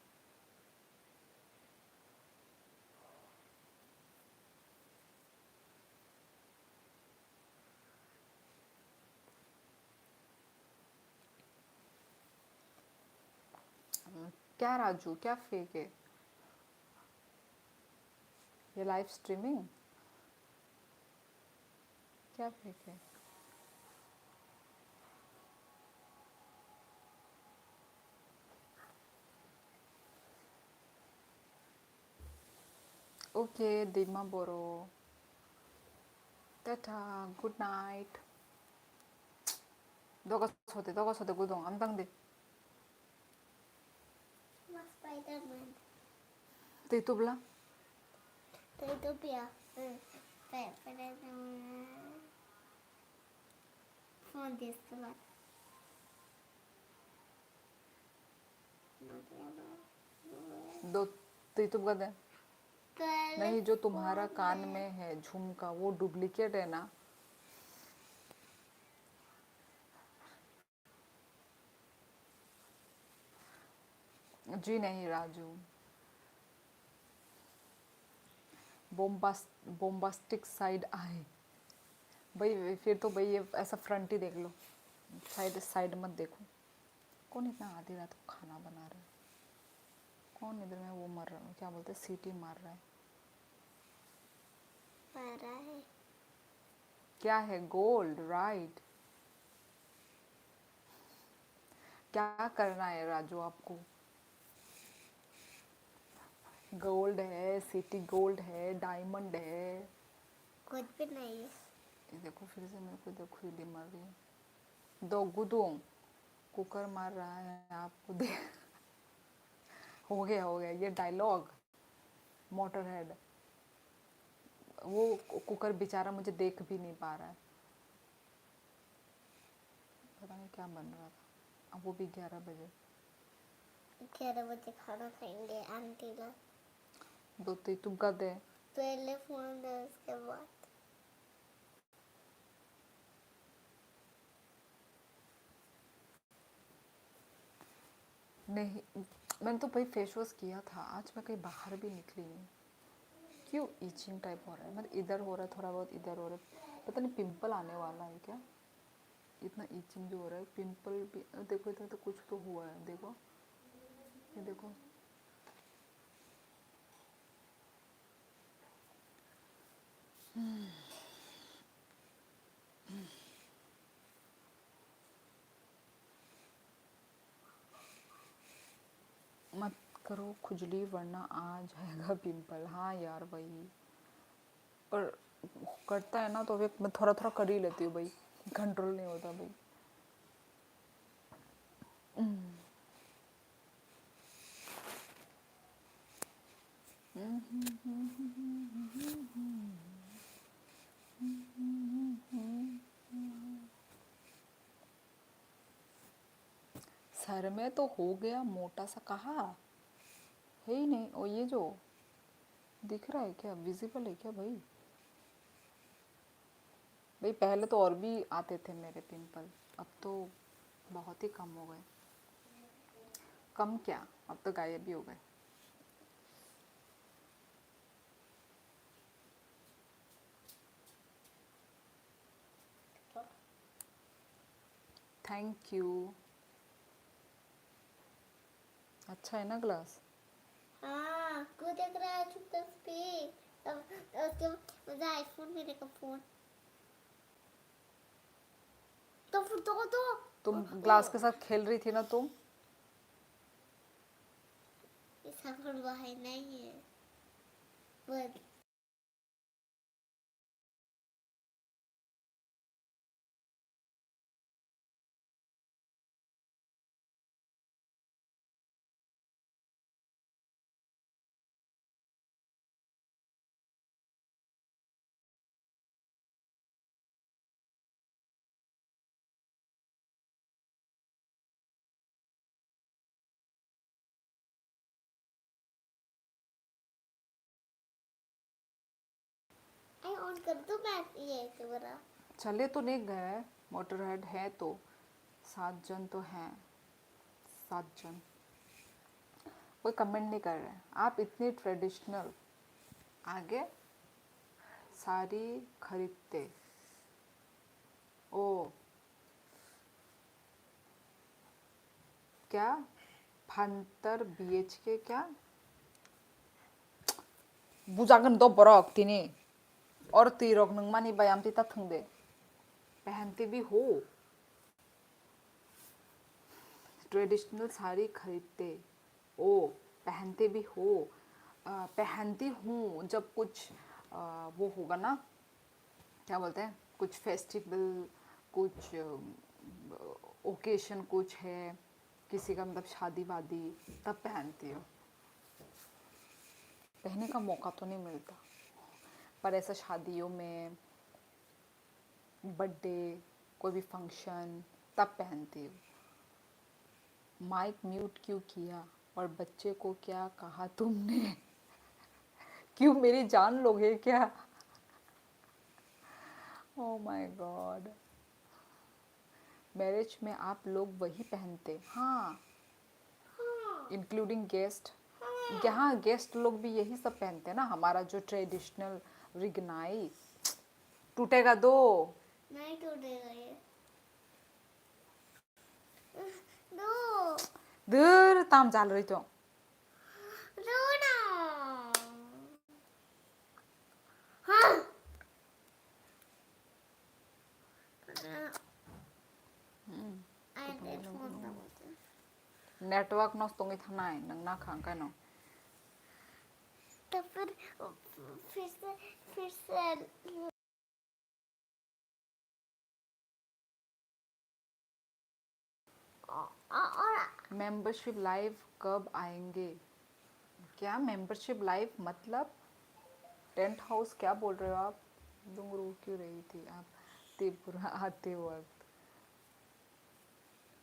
क्या राजू, क्या फेक है ये लाइव स्ट्रीमिंग? क्या फेक है? ओके दिमा बोरो, ta-ta good night. 너가 소대 구동 암당대. Spider-Man. Te tubla? Teletubia. Pero phone दिसतो दो ते तुब का दे। नहीं, जो तुम्हारा कान में है झुमका वो डुप्लीकेट है ना। जी नहीं राजू, बोम्बास्टिक साइड आए भाई। फिर तो भाई ये ऐसा फ्रंट ही देख लो, साइड साइड मत देखो। कौन इतना आधी रात को खाना बना रहा है? कौन इधर में वो मर रहा है, क्या बोलते हैं, सीटी मार रहा है? मारा है। क्या है? Gold right. क्या करना है राजू आपको? गोल्ड है, सिटी गोल्ड है, डायमंड है। कुछ भी नहीं है। ये देखो फिर से मेरे को इधर खुजली मार रही है। दो गुदों कुकर मार रहा है आपको दे। हो गया ये डायलॉग मोटर हेड। वो कुकर बेचारा मुझे देख भी नहीं पा रहा है, पता नहीं क्या बन रहा था। अब वो भी 11 बजे। 11 बजे खाना खाएंगे आंटी लोग। दो तुम कर दे। पहले फोन दे उसके बाद। नहीं, मैंने तो भाई फेस वॉश किया था, आज मैं कहीं बाहर भी निकली नहीं। क्यों ईचिंग टाइप हो रहा है, मतलब इधर हो रहा है थोड़ा बहुत, इधर हो रहा है, पता नहीं पिंपल आने वाला है क्या। इतना ईचिंग भी हो रहा है, पिंपल भी। देखो इधर तो कुछ तो हुआ है, देखो ये देखो। मत करो खुजली वरना आ जाएगा पिंपल। हाँ यार वही, पर करता है ना तो फिर मैं थोड़ा थोड़ा कर ही लेती हूँ भाई, कंट्रोल नहीं होता भाई। सर में तो हो गया मोटा सा, कहा है ही नहीं। और ये जो दिख रहा है क्या, विजिबल है क्या भाई? भाई पहले तो और भी आते थे मेरे पिंपल, अब तो बहुत ही कम हो गए। कम क्या, अब तो गायब भी हो गए। Thank you. अच्छा है ना ग्लास? हाँ, को देख रहा है चुप तस्वीर। अब उसके मुझे आईफोन मेरे का फोन। तो तुम ग्लास के साथ खेल रही थी ना तुम? इसका परवाह नहीं है बस। आई ऑन कर दो मैं ये कैमरा। चले तो नहीं गए, मोटर हेड है तो 7 जन तो हैं, 7 जन। कोई कमेंट नहीं कर रहे हैं। आप इतनी ट्रेडिशनल, आगे साड़ी खरीदते ओ क्या, 판तर BHK क्या 부작은 너 버럭 तिनी और तीरोक नंगमानी बयाम तीता थंगदे पहनते भी हो, ट्रेडिशनल साड़ी खरीदते ओ, पहनते भी हो। पहनती हूँ जब कुछ वो होगा ना, क्या बोलते हैं, कुछ फेस्टिवल, कुछ ओकेशन कुछ है किसी का, मतलब शादी वादी, तब पहनती हूँ। पहनने का मौका तो नहीं मिलता, पर ऐसा शादियों में, बर्थडे, कोई भी फंक्शन, तब पहनती हूँ। माइक म्यूट क्यों किया और बच्चे को क्या कहा तुमने? क्यों मेरी जान लोगे क्या? Oh my God. मैरिज में आप लोग वही पहनते? हाँ, इंक्लूडिंग गेस्ट। यहाँ गेस्ट लोग भी यही सब पहनते हैं ना, हमारा जो ट्रेडिशनल रिगनाई। टूटेगा दो। नहीं टूटेगा ये। दो दूर ताम चाल रही तो दो ना। हाँ आई फोन ना बोलते। नेटवर्क नस्तो ngi thanai nang na khang kai no तो फिर से और मेंबरशिप लाइव कब आएंगे? क्या मेंबरशिप लाइव मतलब? टेंट हाउस क्या बोल रहे हो आप? तुम रो क्यों रही थी आप त्रिपुरा आते वक्त?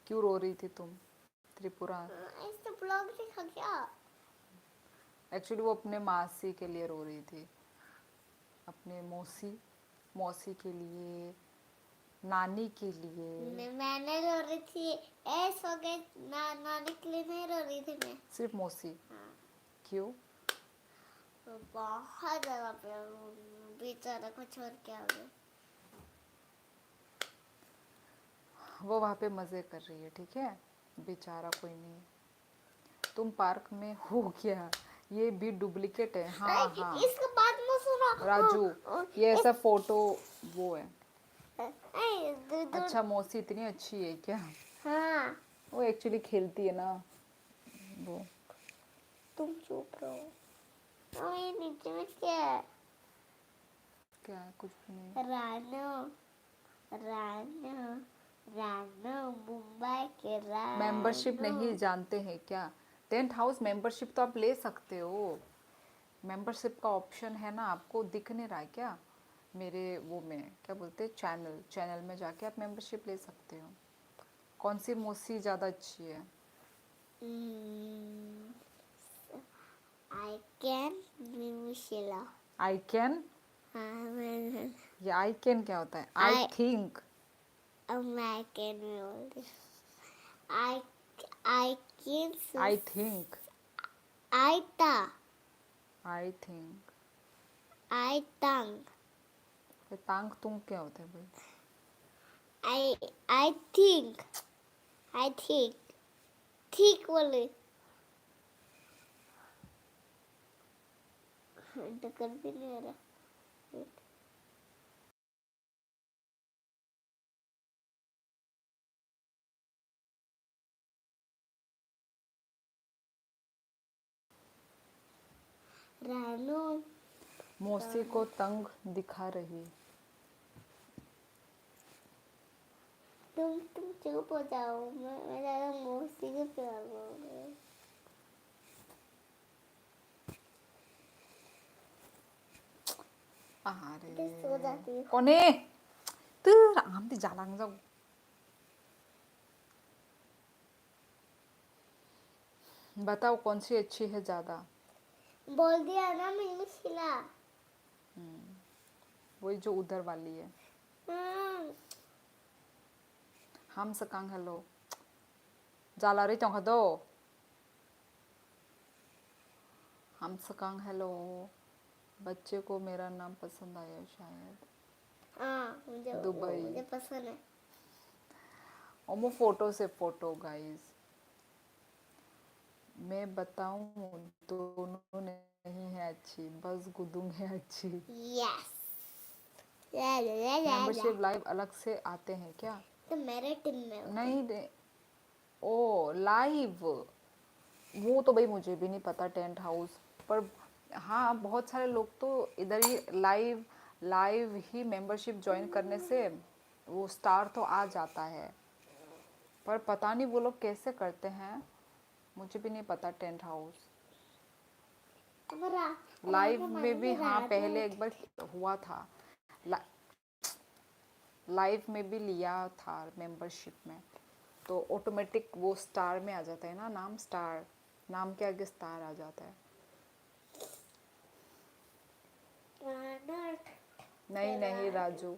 क्यों रो रही थी तुम त्रिपुरा? इसने ब्लॉग देखा क्या? एक्चुअली वो अपने मासी के लिए रो रही थी, अपने मौसी मौसी के लिए, नानी के लिए। मैंने रो रही थी ऐस हो गए नानी के लिए नहीं रो रही थी मैं। सिर्फ मौसी? हाँ। क्यों? तो बहुत जगह पे बेचारा को छोड़ के आ गए। वो वहाँ पे मज़े कर रही है, ठीक है, बेचारा कोई नहीं। तुम पार्क में हो क्या? ये भी डुप्लीकेट है। हाँ हाँ इसके बाद में सुनो राजू, ये ऐसा फोटो वो है। दूर अच्छा, मौसी इतनी अच्छी है क्या? हाँ वो एक्चुअली खेलती है ना वो। तुम चुप रहो। और ये नीचे में क्या है? क्या है? कुछ भी नहीं। रानो रानो रानो मुंबई के रानो। मेंबरशिप नहीं जानते हैं क्या? टेंट हाउस मेंबरशिप तो आप ले सकते हो, मेंबरशिप का ऑप्शन है ना, आपको दिख नहीं रहा है क्या? मेरे वो में क्या बोलते हैं, चैनल में जाके आप मेंबरशिप ले सकते हो। कौन सी मौसी ज़्यादा अच्छी है? I can Mimishila. I can, हाँ ये आई कैन क्या होता है? आई I थिंक, मैं can बोल I can I think, I ta I think. I tang ये तांग तुंग क्या होता है भाई? I think ठीक बोले टक्कर भी नहीं आ रहा रानू मौसी को तंग दिखा रही। तुम चुप हो जाओ मैं ज़्यादा मौसी के प्यार बोल रही हूँ अरे सो जाती हूँ कोने तर आमती जालांग जाओ। बताओ कौन सी अच्छी है ज़्यादा? बोल दिया ना मैंने शिला वही जो उधर वाली है। हम सकांग हेलो जाला रही चौंका दो। हम सकांग हेलो, बच्चे को मेरा नाम पसंद आया शायद। दुबई। मुझे पसंद है ओमो फोटो से फोटो गाइस। मैं बताऊं दोनों नहीं है अच्छी, बस गुदुंग है अच्छी। यस मेंबरशिप लाइव अलग से आते हैं क्या? तो मेरे टीम में होते नहीं दे। ओ लाइव, वो तो भाई मुझे भी नहीं पता टेंट हाउस पर। हाँ बहुत सारे लोग तो इधर ही लाइव ही मेंबरशिप ज्वाइन करने से वो स्टार तो आ जाता है, पर पता नहीं वो लोग कैसे करते हैं, मुझे भी नहीं पता टेंट हाउस लाइव में भी। हाँ पहले एक बार हुआ था, लाइव में भी लिया था मेंबरशिप में, तो ऑटोमेटिक वो स्टार में आ जाता है ना, नाम स्टार, नाम के आगे स्टार आ जाता है। नहीं नहीं राजू,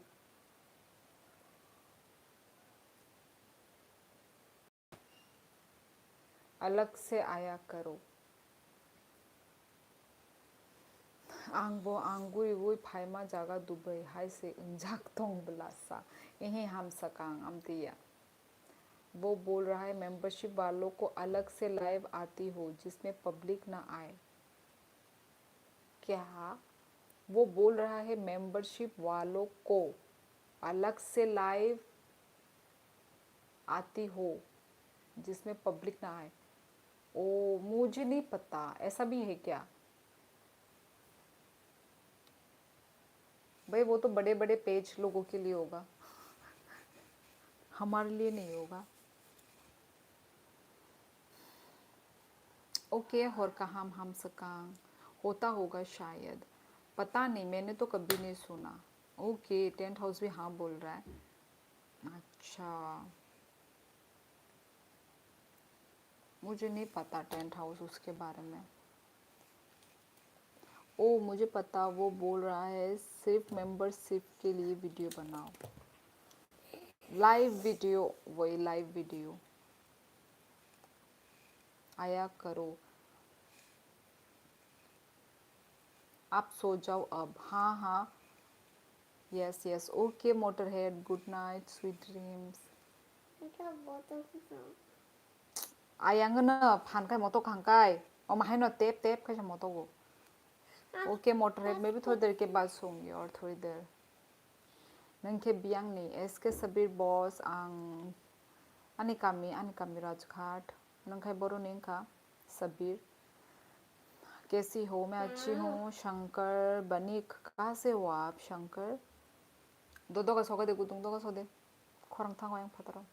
अलग से आया करो। आंगबो आंगुई वुई फाइमा जागा दुबई हाय से इंजाक तोंग बलासा यही हम सकांग अमतिया। वो बोल रहा है मेंबरशिप वालों को अलग से लाइव आती हो जिसमें पब्लिक ना आए। क्या? वो बोल रहा है मेंबरशिप वालों को अलग से लाइव आती हो जिसमें पब्लिक ना आए। ओ मुझे नहीं पता, ऐसा भी है क्या भाई? वो तो बड़े बड़े पेज लोगों के लिए होगा, हमारे लिए नहीं होगा। ओके और कहा हम सकांग होता होगा शायद, पता नहीं, मैंने तो कभी नहीं सुना। ओके टेंट हाउस भी हाँ बोल रहा है। अच्छा मुझे नहीं पता टेंट हाउस उसके बारे में। ओ मुझे पता, वो बोल रहा है सिर्फ मेंबरशिप के लिए वीडियो बनाओ, लाइव वीडियो, वही लाइव वीडियो आया करो। आप सो जाओ अब। हाँ हाँ yes yes okay Motorhead, good night sweet dreams. आयांगन फानकाय मोतो खांकाय और माहे न टेप टेप कैसे मोतो वो। ओके मोटर हेड, मैं भी थोड़ी देर के बाद सोऊंगी और थोड़ी देर। नंखे बियांग नी एस के सबीर बॉस आंग अनिकामी राजघाट नंखाय बोरो निंखा सबीर कैसी हो? मैं अच्छी हूँ। शंकर बनिक, कहाँ से हो आप शंकर? दो का सोगा दे गुदुंग दो का सो दे खोरंग था वायंग फतरा।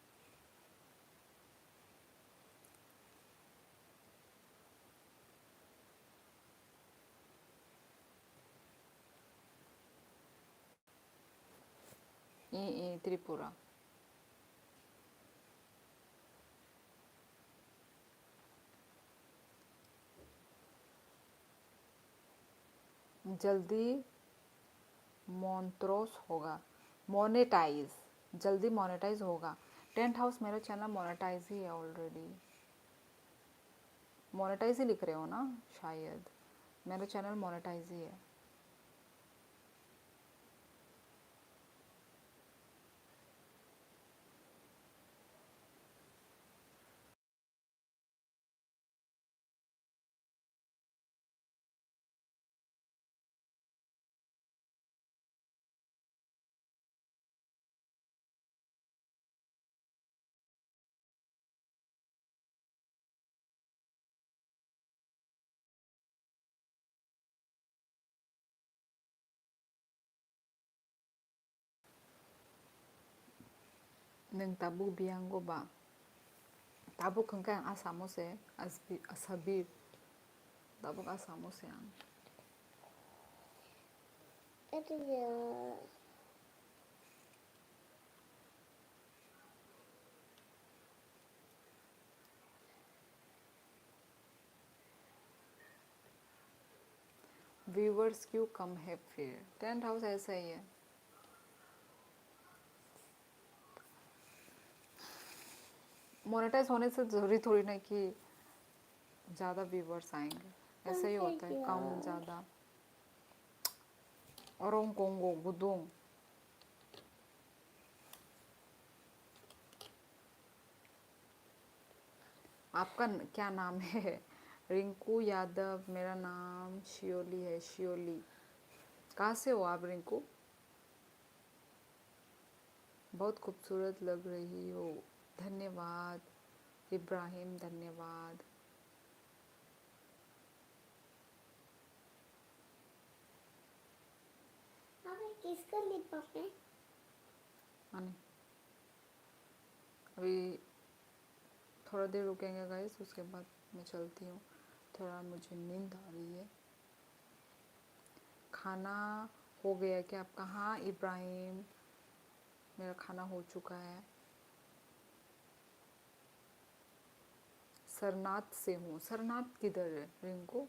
त्रिपुरा जल्दी मोनेट्रोस होगा, मोनेटाइज, जल्दी मोनेटाइज होगा। 10th हाउस मेरा चैनल मोनेटाइज ही है ऑलरेडी, मोनेटाइज ही लिख रहे हो ना शायद, मेरा चैनल मोनेटाइज ही है। Nang tabuk biang ko ba? Tabuk kang kang asamo se asabir. Tabuk asamo se ang. Itu ya. Viewers क्यों कम है फिर? 10th हाउस ऐसा ही है। मोनेटाइज होने से जरूरी थोड़ी ना कि ज़्यादा व्यूवर्स आएंगे, ऐसा ही होता है, कम ज़्यादा। औरों कोंगो गुदोंग। आपका क्या नाम है? रिंकू यादव, मेरा नाम शियोली है, शियोली। कहाँ से हो आप रिंकू? बहुत खूबसूरत लग रही हो, धन्यवाद। इब्राहिम धन्यवाद। अबे किसका लिप बाम है? आने अभी थोड़ा देर रुकेंगे गाइस, उसके बाद मैं चलती हूँ, थोड़ा मुझे नींद आ रही है। खाना हो गया क्या आपका? हाँ इब्राहिम, मेरा खाना हो चुका है। सरनाथ से हूँ। सरनाथ किधर है रिंकू?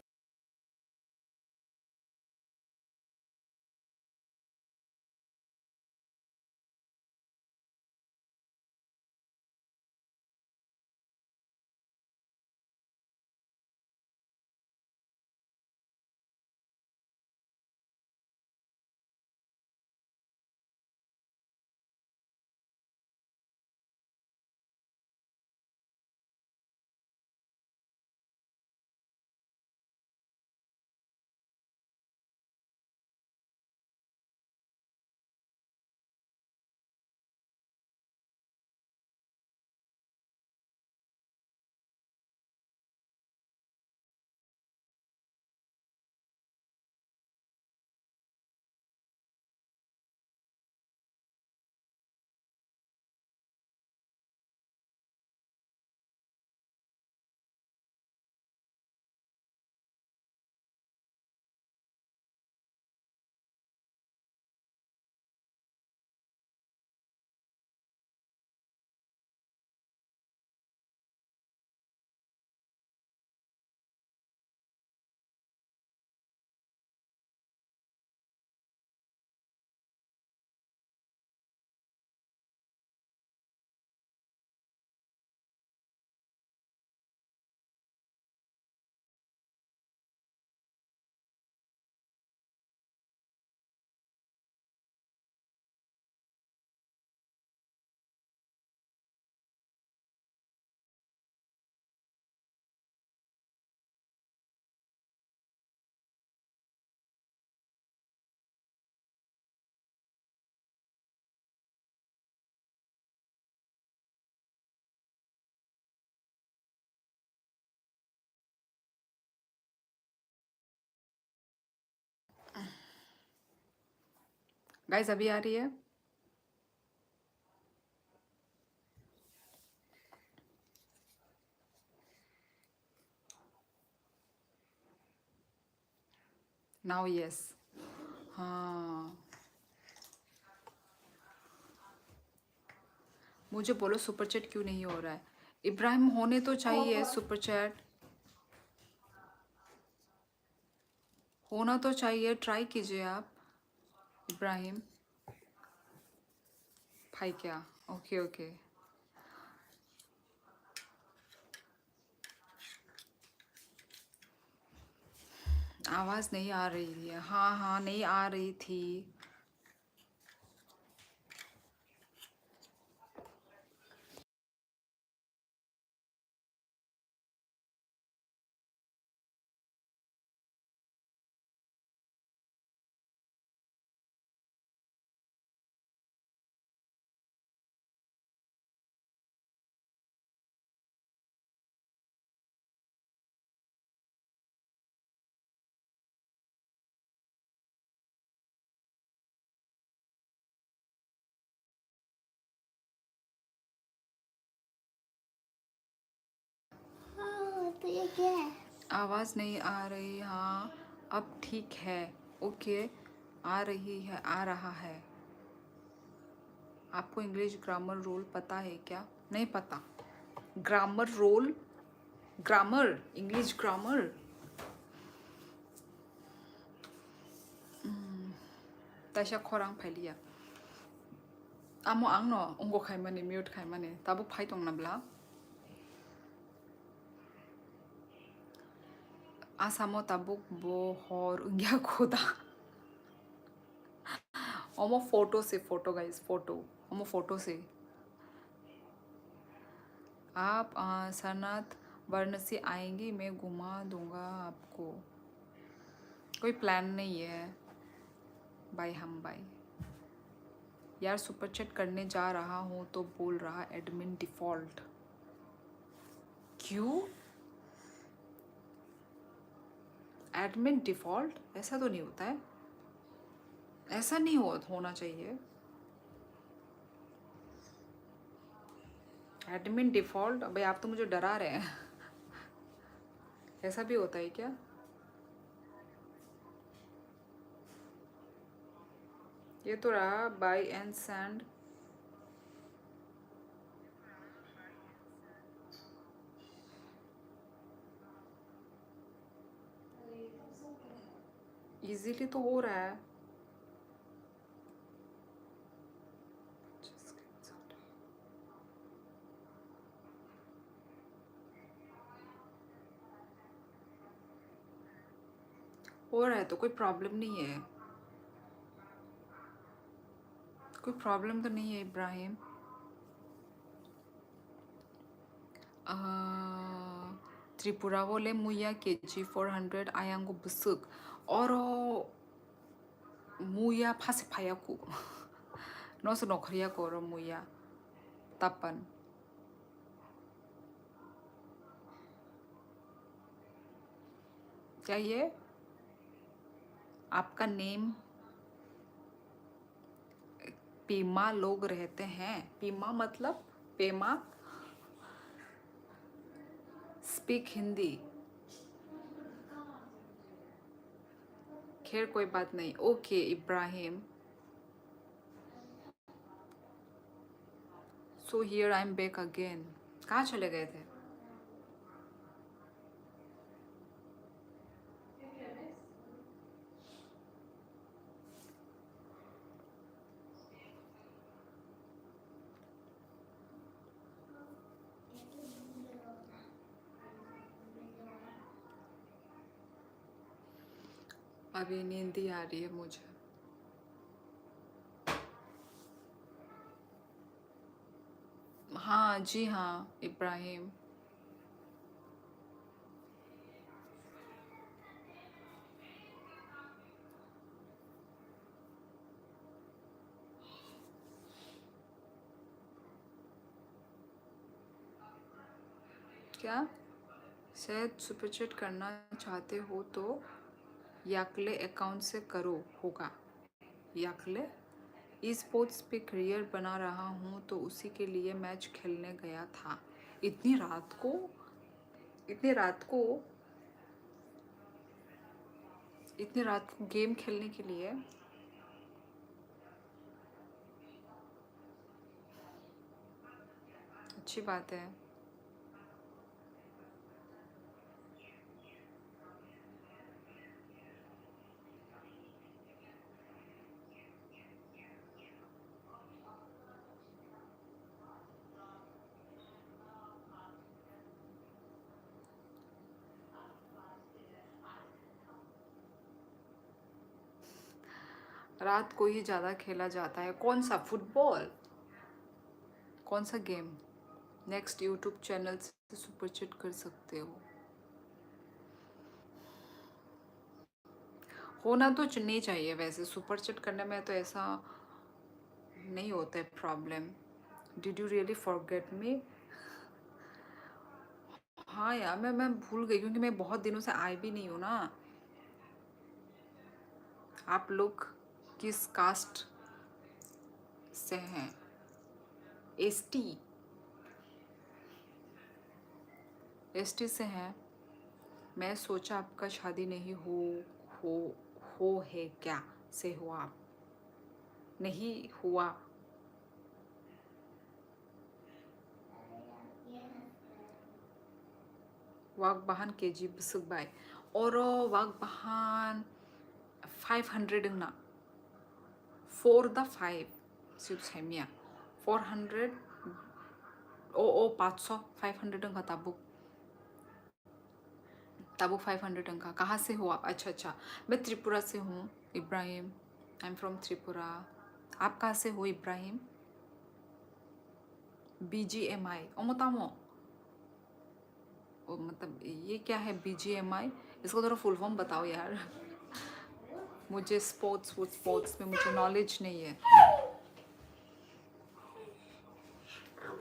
गाइस अभी आ रही है? Now yes. हाँ मुझे बोलो सुपर चैट क्यों नहीं हो रहा है? इब्राहिम होने तो चाहिए सुपर चैट। होना तो चाहिए, ट्राई कीजिए आप इब्राहिम भाई। क्या? Okay okay. आवाज़ नहीं आ रही है। हाँ हाँ, नहीं आ रही थी। हाँ तो ये क्या है? आवाज़ नहीं आ रही। हाँ अब ठीक है। ओके, आ रही है, आ रहा है। आपको इंग्लिश ग्रामर रूल पता है क्या? नहीं पता। Grammar rule, grammar, English grammar. ताशा खोरांग फाइलिया आमो आंनो उंगो खाइमाने म्यूट खाइमाने ताबो फाइ दं नाब्ला आसामो ताबुक बहर उंगिया खोदा ओमो फोटो से, फोटो गाइस, फोटो ओमो फोटो से। आप सनत वाराणसी आएंगी, मैं घुमा दूंगा आपको। कोई प्लान नहीं है। बाय हम बाय। यार सुपर चैट करने जा रहा हूँ तो बोल रहा एडमिन डिफ़ॉल्ट। क्यों? एडमिन डिफ़ॉल्ट ऐसा तो नहीं होता है। ऐसा नहीं होना चाहिए। Admin default? भाई आप तो मुझे डरा रहे हैं। ऐसा भी होता है क्या? ये तो रहा बाय एंड सेंड। इजीली तो हो रहा है। हो रहा है तो कोई प्रॉब्लम नहीं है। कोई प्रॉब्लम तो नहीं है इब्राहिम। त्रिपुरा बोले मुया केजी 400 आयांगो बुसुक और मुया फासे फायाकू नोस नोखरिया कोरो मुया तापन। क्या ये आपका नेम? पीमा लोग रहते हैं। पीमा मतलब पेमा। स्पीक हिंदी। खैर कोई बात नहीं। Okay Ibrahim. So here I am back again. कहाँ चले गए थे? अभी नींद ही आ रही है मुझे। हाँ जी हाँ इब्राहिम। क्या? शायद सुपर चैट करना चाहते हो तो याकले अकाउंट से करो होगा। याकले ई स्पोर्ट्स पे करियर बना रहा हूँ तो उसी के लिए मैच खेलने गया था। इतनी रात को? इतनी रात को? इतनी रात को गेम खेलने के लिए? अच्छी बात है। रात को ही ज़्यादा खेला जाता है। कौन सा? फुटबॉल? कौन सा गेम? नेक्स्ट यूट्यूब चैनल से सुपर चैट कर सकते हो। होना तो नहीं चाहिए वैसे, सुपर चैट करने में तो ऐसा नहीं होता है problem. Did you really forget me? हाँ यार, मैं भूल गई क्योंकि मैं बहुत दिनों से आई भी नहीं हूँ ना। आप लोग किस कास्ट से हैं? एसटी? एसटी से हैं? मैं सोचा आपका शादी नहीं हो हो है क्या से हुआ आप? नहीं हुआ? वागबाहान KG besukbay. Oro Wagbahan 500 na. For the 5 Sibsemia 400 o 500 500 का ताबुक ताबुक 500 का कहाँ से हो आप? अच्छा अच्छा, मैं त्रिपुरा से हूँ इब्राहिम। आई एम फ्रॉम त्रिपुरा। आप कहाँ से हो इब्राहिम? BGMI ओमोतामो, मतलब ये क्या है BGMI? इसको थोड़ा फुल फॉर्म बताओ यार। मुझे स्पोर्ट्स में मुझे नॉलेज नहीं है।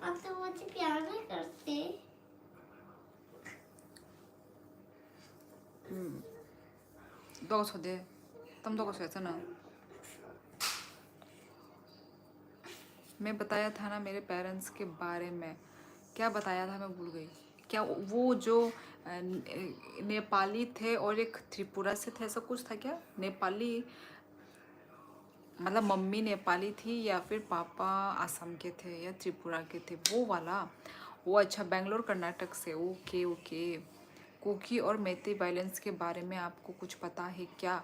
आप तो मुझे प्यार नहीं करते। 너가 저대 तम ऐसा ना। मैं बताया था ना मेरे पेरेंट्स के बारे में। क्या बताया था मैं भूल गई। क्या वो जो नेपाली थे और एक त्रिपुरा से थे, ऐसा कुछ था क्या? नेपाली मतलब मम्मी नेपाली थी या फिर पापा असम के थे या त्रिपुरा के थे, वो वाला? वो अच्छा, बेंगलोर कर्नाटक से। Okay okay. कुकी और मैती वायलेंस के बारे में आपको कुछ पता है क्या?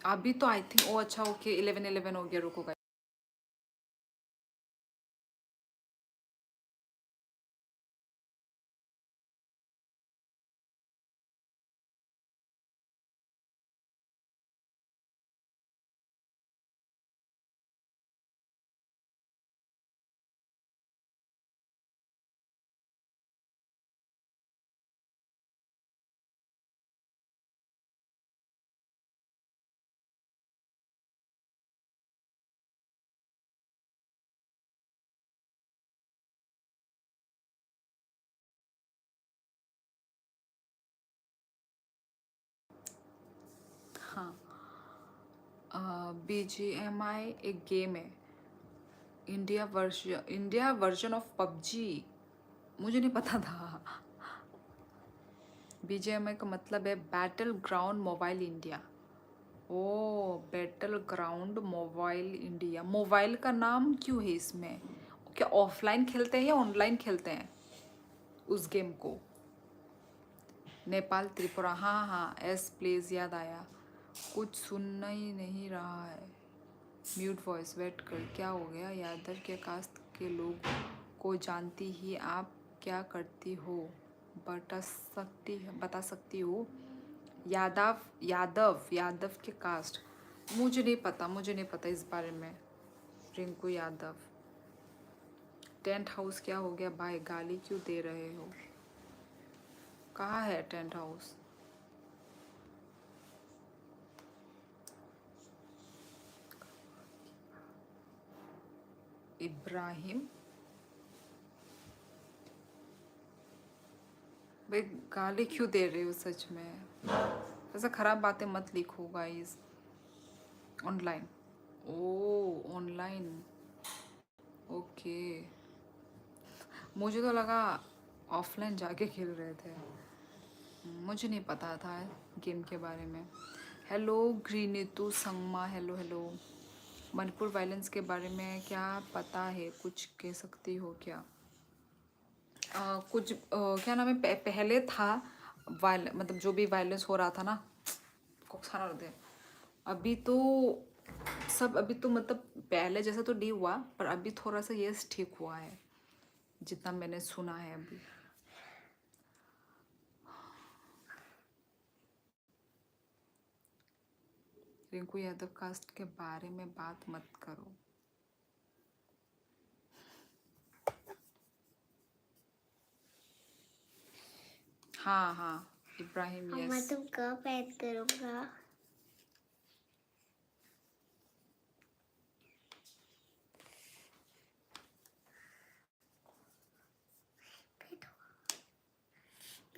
अभी तो आई थिंक, ओ अच्छा ओके 11/11 हो गया, रुको। हाँ, BGMI एक गेम है, इंडिया वर्जन ऑफ पबजी। मुझे नहीं पता था। BGMI का मतलब है बैटल ग्राउंड मोबाइल इंडिया। ओ, battleground mobile India. Mobile का नाम क्यों है इसमें? क्या ऑफलाइन खेलते हैं या ऑनलाइन खेलते हैं उस गेम को? नेपाल त्रिपुरा, हाँ हाँ, एस प्लीज, याद आया। कुछ सुनना ही नहीं रहा है। म्यूट वॉइस, वेट कर। क्या हो गया? यादव के कास्ट के लोग को जानती ही आप क्या करती हो? बता सकती हो? यादव के कास्ट, मुझे नहीं पता इस बारे में। रिंकू यादव। टेंट हाउस क्या हो गया भाई? गाली क्यों दे रहे हो? कहाँ है टेंट हाउस? इब्राहिम भाई, गाली क्यों दे रहे हो सच में? ऐसा खराब बातें मत लिखो गाइस ऑनलाइन। ओ ऑनलाइन, ओके। मुझे तो लगा ऑफलाइन जाके खेल रहे थे। मुझे नहीं पता था गेम के बारे में। हेलो ग्रीनितु Sangma, hello hello. Manipur violence के बारे में क्या पता है? कुछ कह सकती हो क्या? कुछ क्या नाम है, पहले था मतलब जो भी वायलेंस हो रहा था ना, कोक्साना होते हैं। अभी तो अभी तो मतलब पहले जैसा तो नहीं हुआ, पर अभी थोड़ा सा ये ठीक हुआ है जितना मैंने सुना है अभी। रिंकू यादव कास्ट के बारे में बात मत करो। हाँ हाँ इब्राहिम अम्मा यस। तुम कब ऐड करूँगा?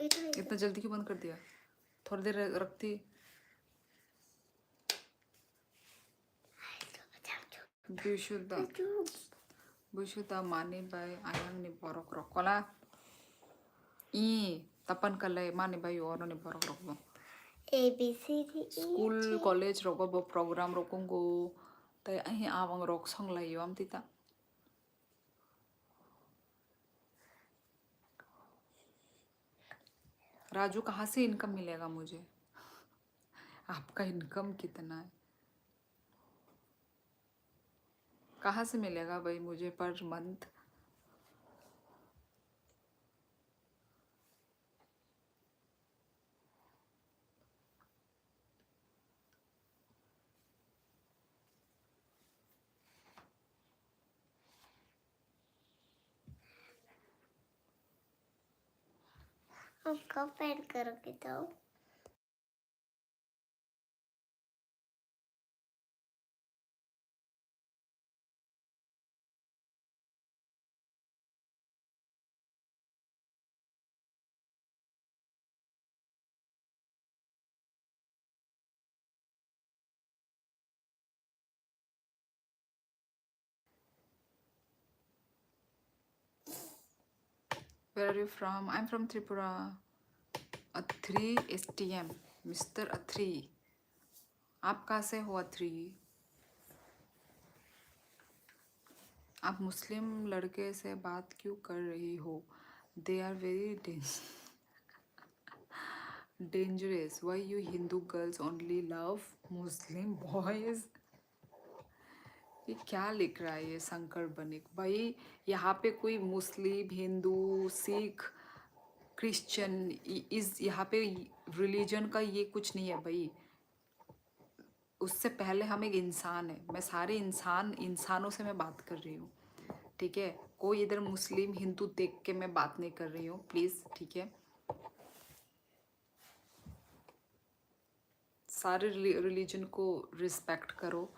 इतना जल्दी क्यों बंद कर दिया? थोड़ी देर रखती। Busyuda mani bay ayang ni borok rokola. Tapan kalay mani bay oro ni borok rokbo. A B C D E School college roko bo program rokongo. Tay ahi awang rok song layo am tita. Raju कहाँ से income मिलेगा मुझे? आपका income कितना है? कहाँ से मिलेगा भाई मुझे पर मंथ? हम कब ऐड करोगे तो? Where are you from? I'm from Tripura. A3 STM. Mr. A3. आप कहाँ से हो A3? आप मुस्लिम लड़के से बात क्यों कर रही हो? They are very dangerous. Why you Hindu girls only love Muslim boys? ये क्या लिख रहा है ये शंकर बनिक भाई? यहाँ पे कोई मुस्लिम, हिंदू, सिख, क्रिश्चियन इस यहाँ पे रिलीजन का ये कुछ नहीं है भाई। उससे पहले हम एक इंसान है। मैं सारे इंसानों से मैं बात कर रही हूँ, ठीक है? कोई इधर मुस्लिम हिंदू देख के मैं बात नहीं कर रही हूँ, प्लीज, ठीक है? सारे रिलीजन को रिस्पेक्ट करो।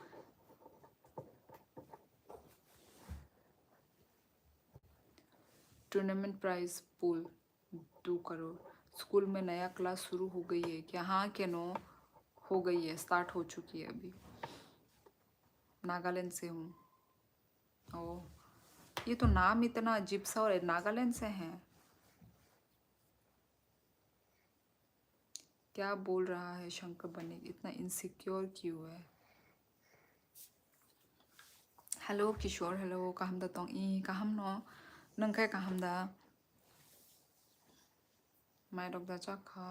Tournament prize pool 2 crore. School में नया क्लास शुरू हो गई है क्या? हाँ केनो हो गई है, स्टार्ट हो चुकी है अभी। नागालैंड से हूँ। ओ ये तो नाम इतना अजीब सा और नागालैंड से है। क्या बोल रहा है शंकर बनिक? इतना इनसिक्योर क्यों है? हेलो किशोर, हेलो काहमदा तोंग ई काहमनो नंखाय काहमदा माय डॉग चाखा।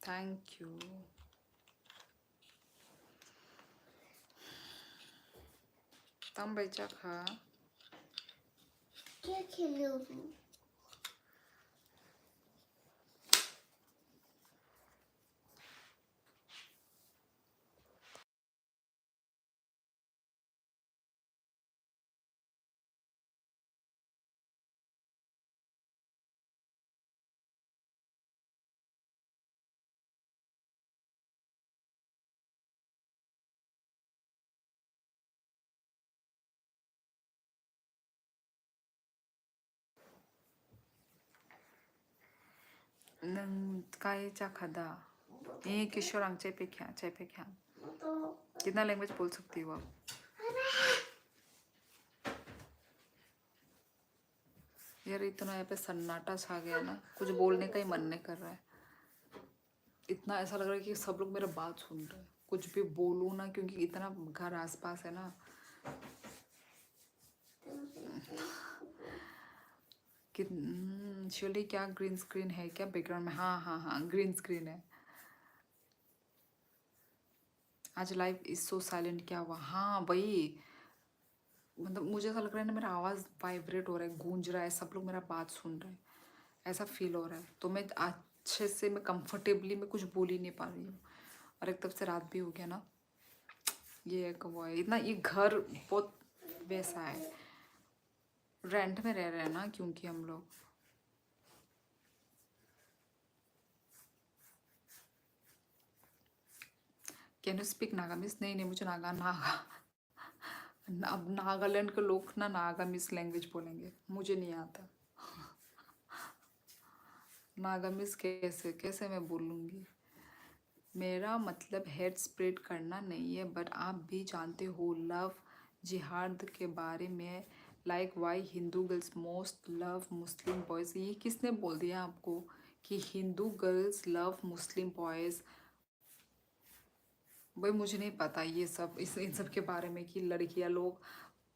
Thank you. तम बच्चा खा। क्या खेलोगी? नंग काय चाखादा ए किशोर आंग चाय पे क्या तो कितना लैंग्वेज बोल सकती हो आप? यार इतना यहाँ पे सन्नाटा छा गया ना, कुछ बोलने का ही मन नहीं कर रहा है। इतना ऐसा लग रहा है कि सब लोग मेरा बात सुन रहे हैं। कुछ भी बोलूँ ना, क्योंकि इतना घर आसपास है ना कि शिवली क्या ग्रीन स्क्रीन है क्या बैकग्राउंड में? हाँ हाँ हाँ ग्रीन स्क्रीन है। आज लाइफ इज सो साइलेंट, क्या हुआ? हाँ वही, मतलब मुझे ऐसा लग रहा है ना, मेरा आवाज़ वाइब्रेट हो रहा है, गूंज रहा है, सब लोग मेरा बात सुन रहे हैं, ऐसा फील हो रहा है। तो मैं अच्छे से, मैं कंफर्टेबली मैं कुछ बोल ही नहीं पा रही हूँ। और एक तब से रात भी हो गया ना, ये एक वो है इतना, ये घर बहुत वैसा है, रेंट में रह रहे हैं ना क्योंकि हम लोग। Can you speak Nagamese? नहीं नहीं, मुझे नागा नागा अब नागालैंड के लोग ना नागामीज लैंग्वेज बोलेंगे, मुझे नहीं आता। नागामीज कैसे कैसे मैं बोलूँगी? मेरा मतलब हेड स्प्रेड करना नहीं है, बट आप भी जानते हो लव जिहाद के बारे में। Like why Hindu girls most love Muslim boys. ये किसने बोल दिया आपको कि हिंदू गर्ल्स लव मुस्लिम बॉयज़? भाई मुझे नहीं पता ये सब, इन सब के बारे में कि लड़कियां लोग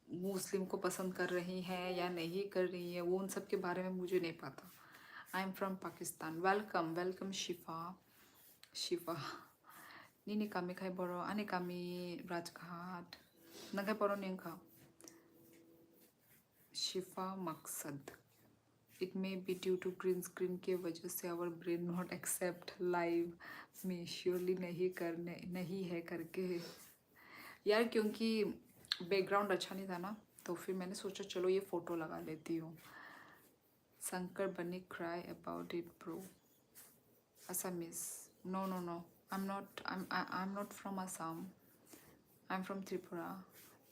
मुस्लिम को पसंद कर रही हैं या नहीं कर रही हैं, वो उन सब के बारे में मुझे नहीं पता। आई am from Pakistan. Welcome welcome Shifa. Shifa Nini kami kay boro, ani kami Rajghat. Nagay boro niyang ka. Shifa Maqsad. It may be due to green screen के वजह से our brain not accept live में surely नहीं है करके। यार क्योंकि background अच्छा नहीं था ना, तो फिर मैंने सोचा चलो ये फ़ोटो लगा लेती हूँ। शंकर बनी cry about it bro. Assamese. No. I'm not from Assam. I'm from Tripura.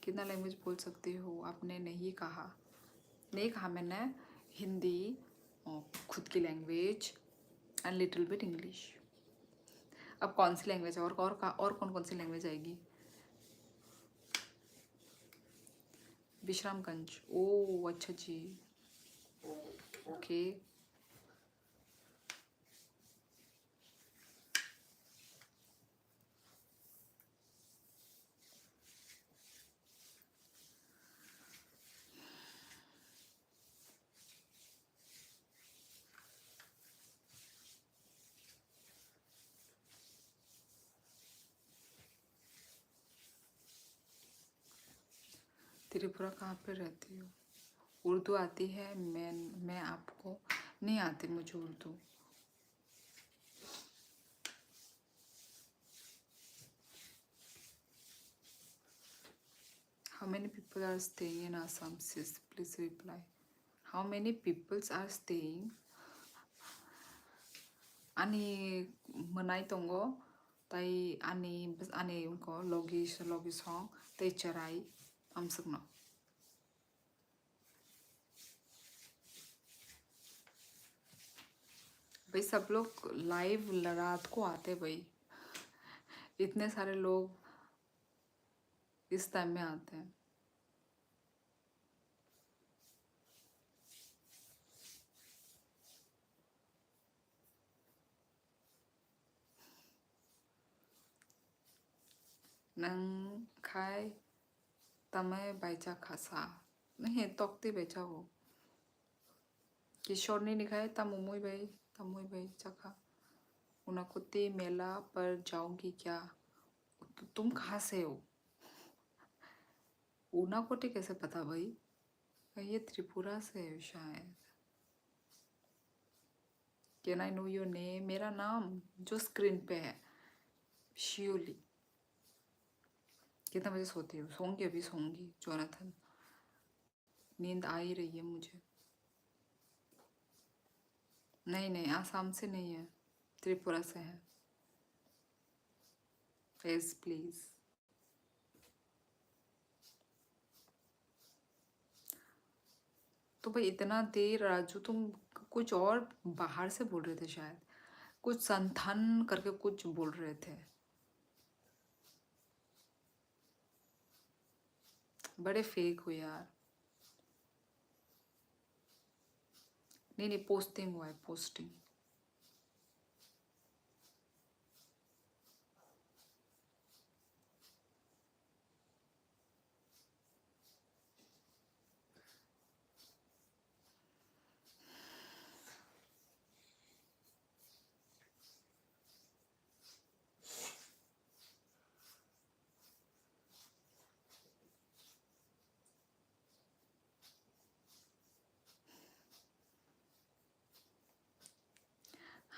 कितना लैंग्वेज बोल सकते हो? आपने नहीं कहा। नहीं कहा मैंने। हिंदी, खुद की language and little bit English. अब कौन सी लैंग्वेज है? और कौन सी लैंग्वेज आएगी? विश्रामगंज। ओ अच्छा जी, ओके। त्रिपुरा कहाँ पे रहती हो? उर्दू आती है? मैं आपको नहीं आती मुझे Urdu. How many people are staying in Assam, sis? Please reply. How many peoples are staying? Ani menai tonggo, tai ani unko logis hong, tai charai am सकना। भाई सब लोग लाइव रात को आते भाई, इतने सारे लोग इस टाइम में आते हैं। नंग खाए तमे बाइचा खासा नहीं तोकते बेचा हो। किशोर ने लिखा है तमुमुई भाई चखा। उनाकुती मेला पर जाऊंगी क्या? तुम कहाँ से हो? ऊनाकोटी कैसे पता भाई? ये त्रिपुरा से है शायद। Can I know your name? मेरा नाम जो स्क्रीन पे है, शियोली। कितना बजे सोती हो? सोंगी, अभी सोंगी जोनाथन। नींद आ ही रही है मुझे। नहीं आसाम से नहीं है, त्रिपुरा से है। Please please. तो भाई इतना देर राजू, तुम कुछ और बाहर से बोल रहे थे शायद, कुछ संथन करके कुछ बोल रहे थे। बड़े फेक हो यार। नहीं पोस्टिंग हुआ है, पोस्टिंग।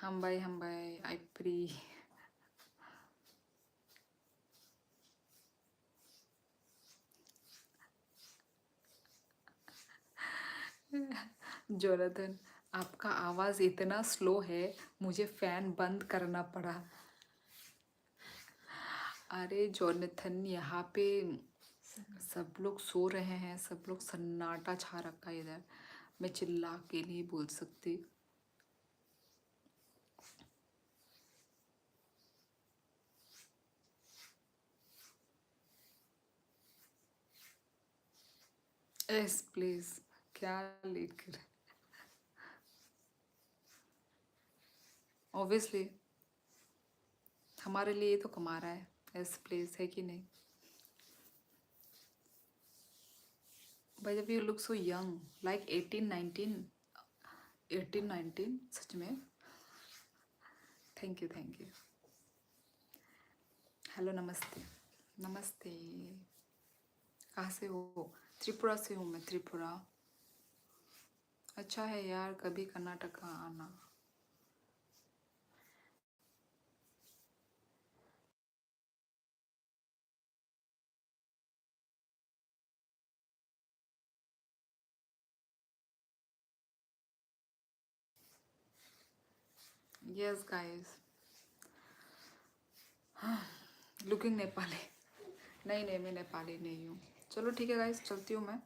हम भाई आई प्री जोनाथन, आपका आवाज इतना स्लो है, मुझे फैन बंद करना पड़ा। अरे जोनाथन, यहाँ पे सब लोग सो रहे हैं, सब लोग सन्नाटा छा रखा है इधर, मैं चिल्ला के नहीं बोल सकती। यस प्लीज, क्या लेकर, ऑब्वियसली हमारे लिए तो कमा रहा है। यस प्लीज, है कि नहीं? भाई जब you look so young, like 18 19 सच में। Thank you thank you. Hello नमस्ते नमस्ते। कहाँ से हो? त्रिपुरा से हूँ मैं, त्रिपुरा। अच्छा है यार, कभी कर्नाटका आना। Yes guys, looking Nepali. नहीं नहीं, मैं नेपाली नहीं हूँ। चलो ठीक है गाइस, चलती हूँ मैं,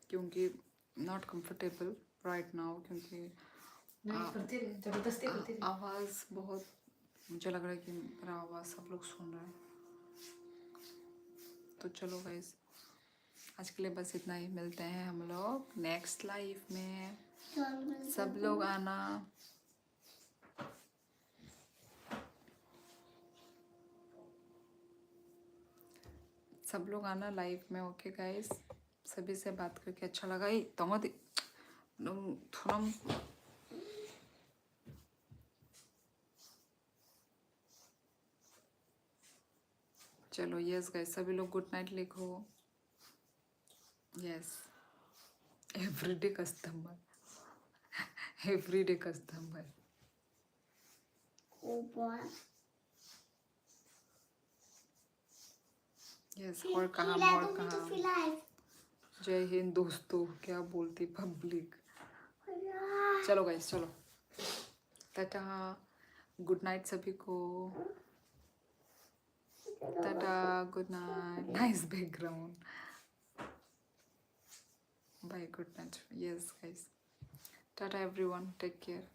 क्योंकि नॉट कंफर्टेबल राइट नाउ, क्योंकि आवाज़ बहुत, मुझे लग रहा है कि मेरा आवाज़ सब लोग सुन रहे हैं। तो चलो गाइस, आज के लिए बस इतना ही। मिलते हैं हम लोग नेक्स्ट लाइफ में। सब लोग आना। सब लोग आना लाइव में। ओके गाइस, सभी से बात करके अच्छा लगा। ही थोड़ा चलो। यस गाइस, सभी लोग गुड नाइट लिखो। Yes, everyday customer, everyday customer. Yes, और कहाँ और कहाँ। जय हिंद दोस्तों, क्या बोलती पब्लिक। चलो गाइस, चलो टाटा, गुड नाइट सभी को। Tata, good night. Nice background. Bye, good night. Yes guys, tata everyone, take care.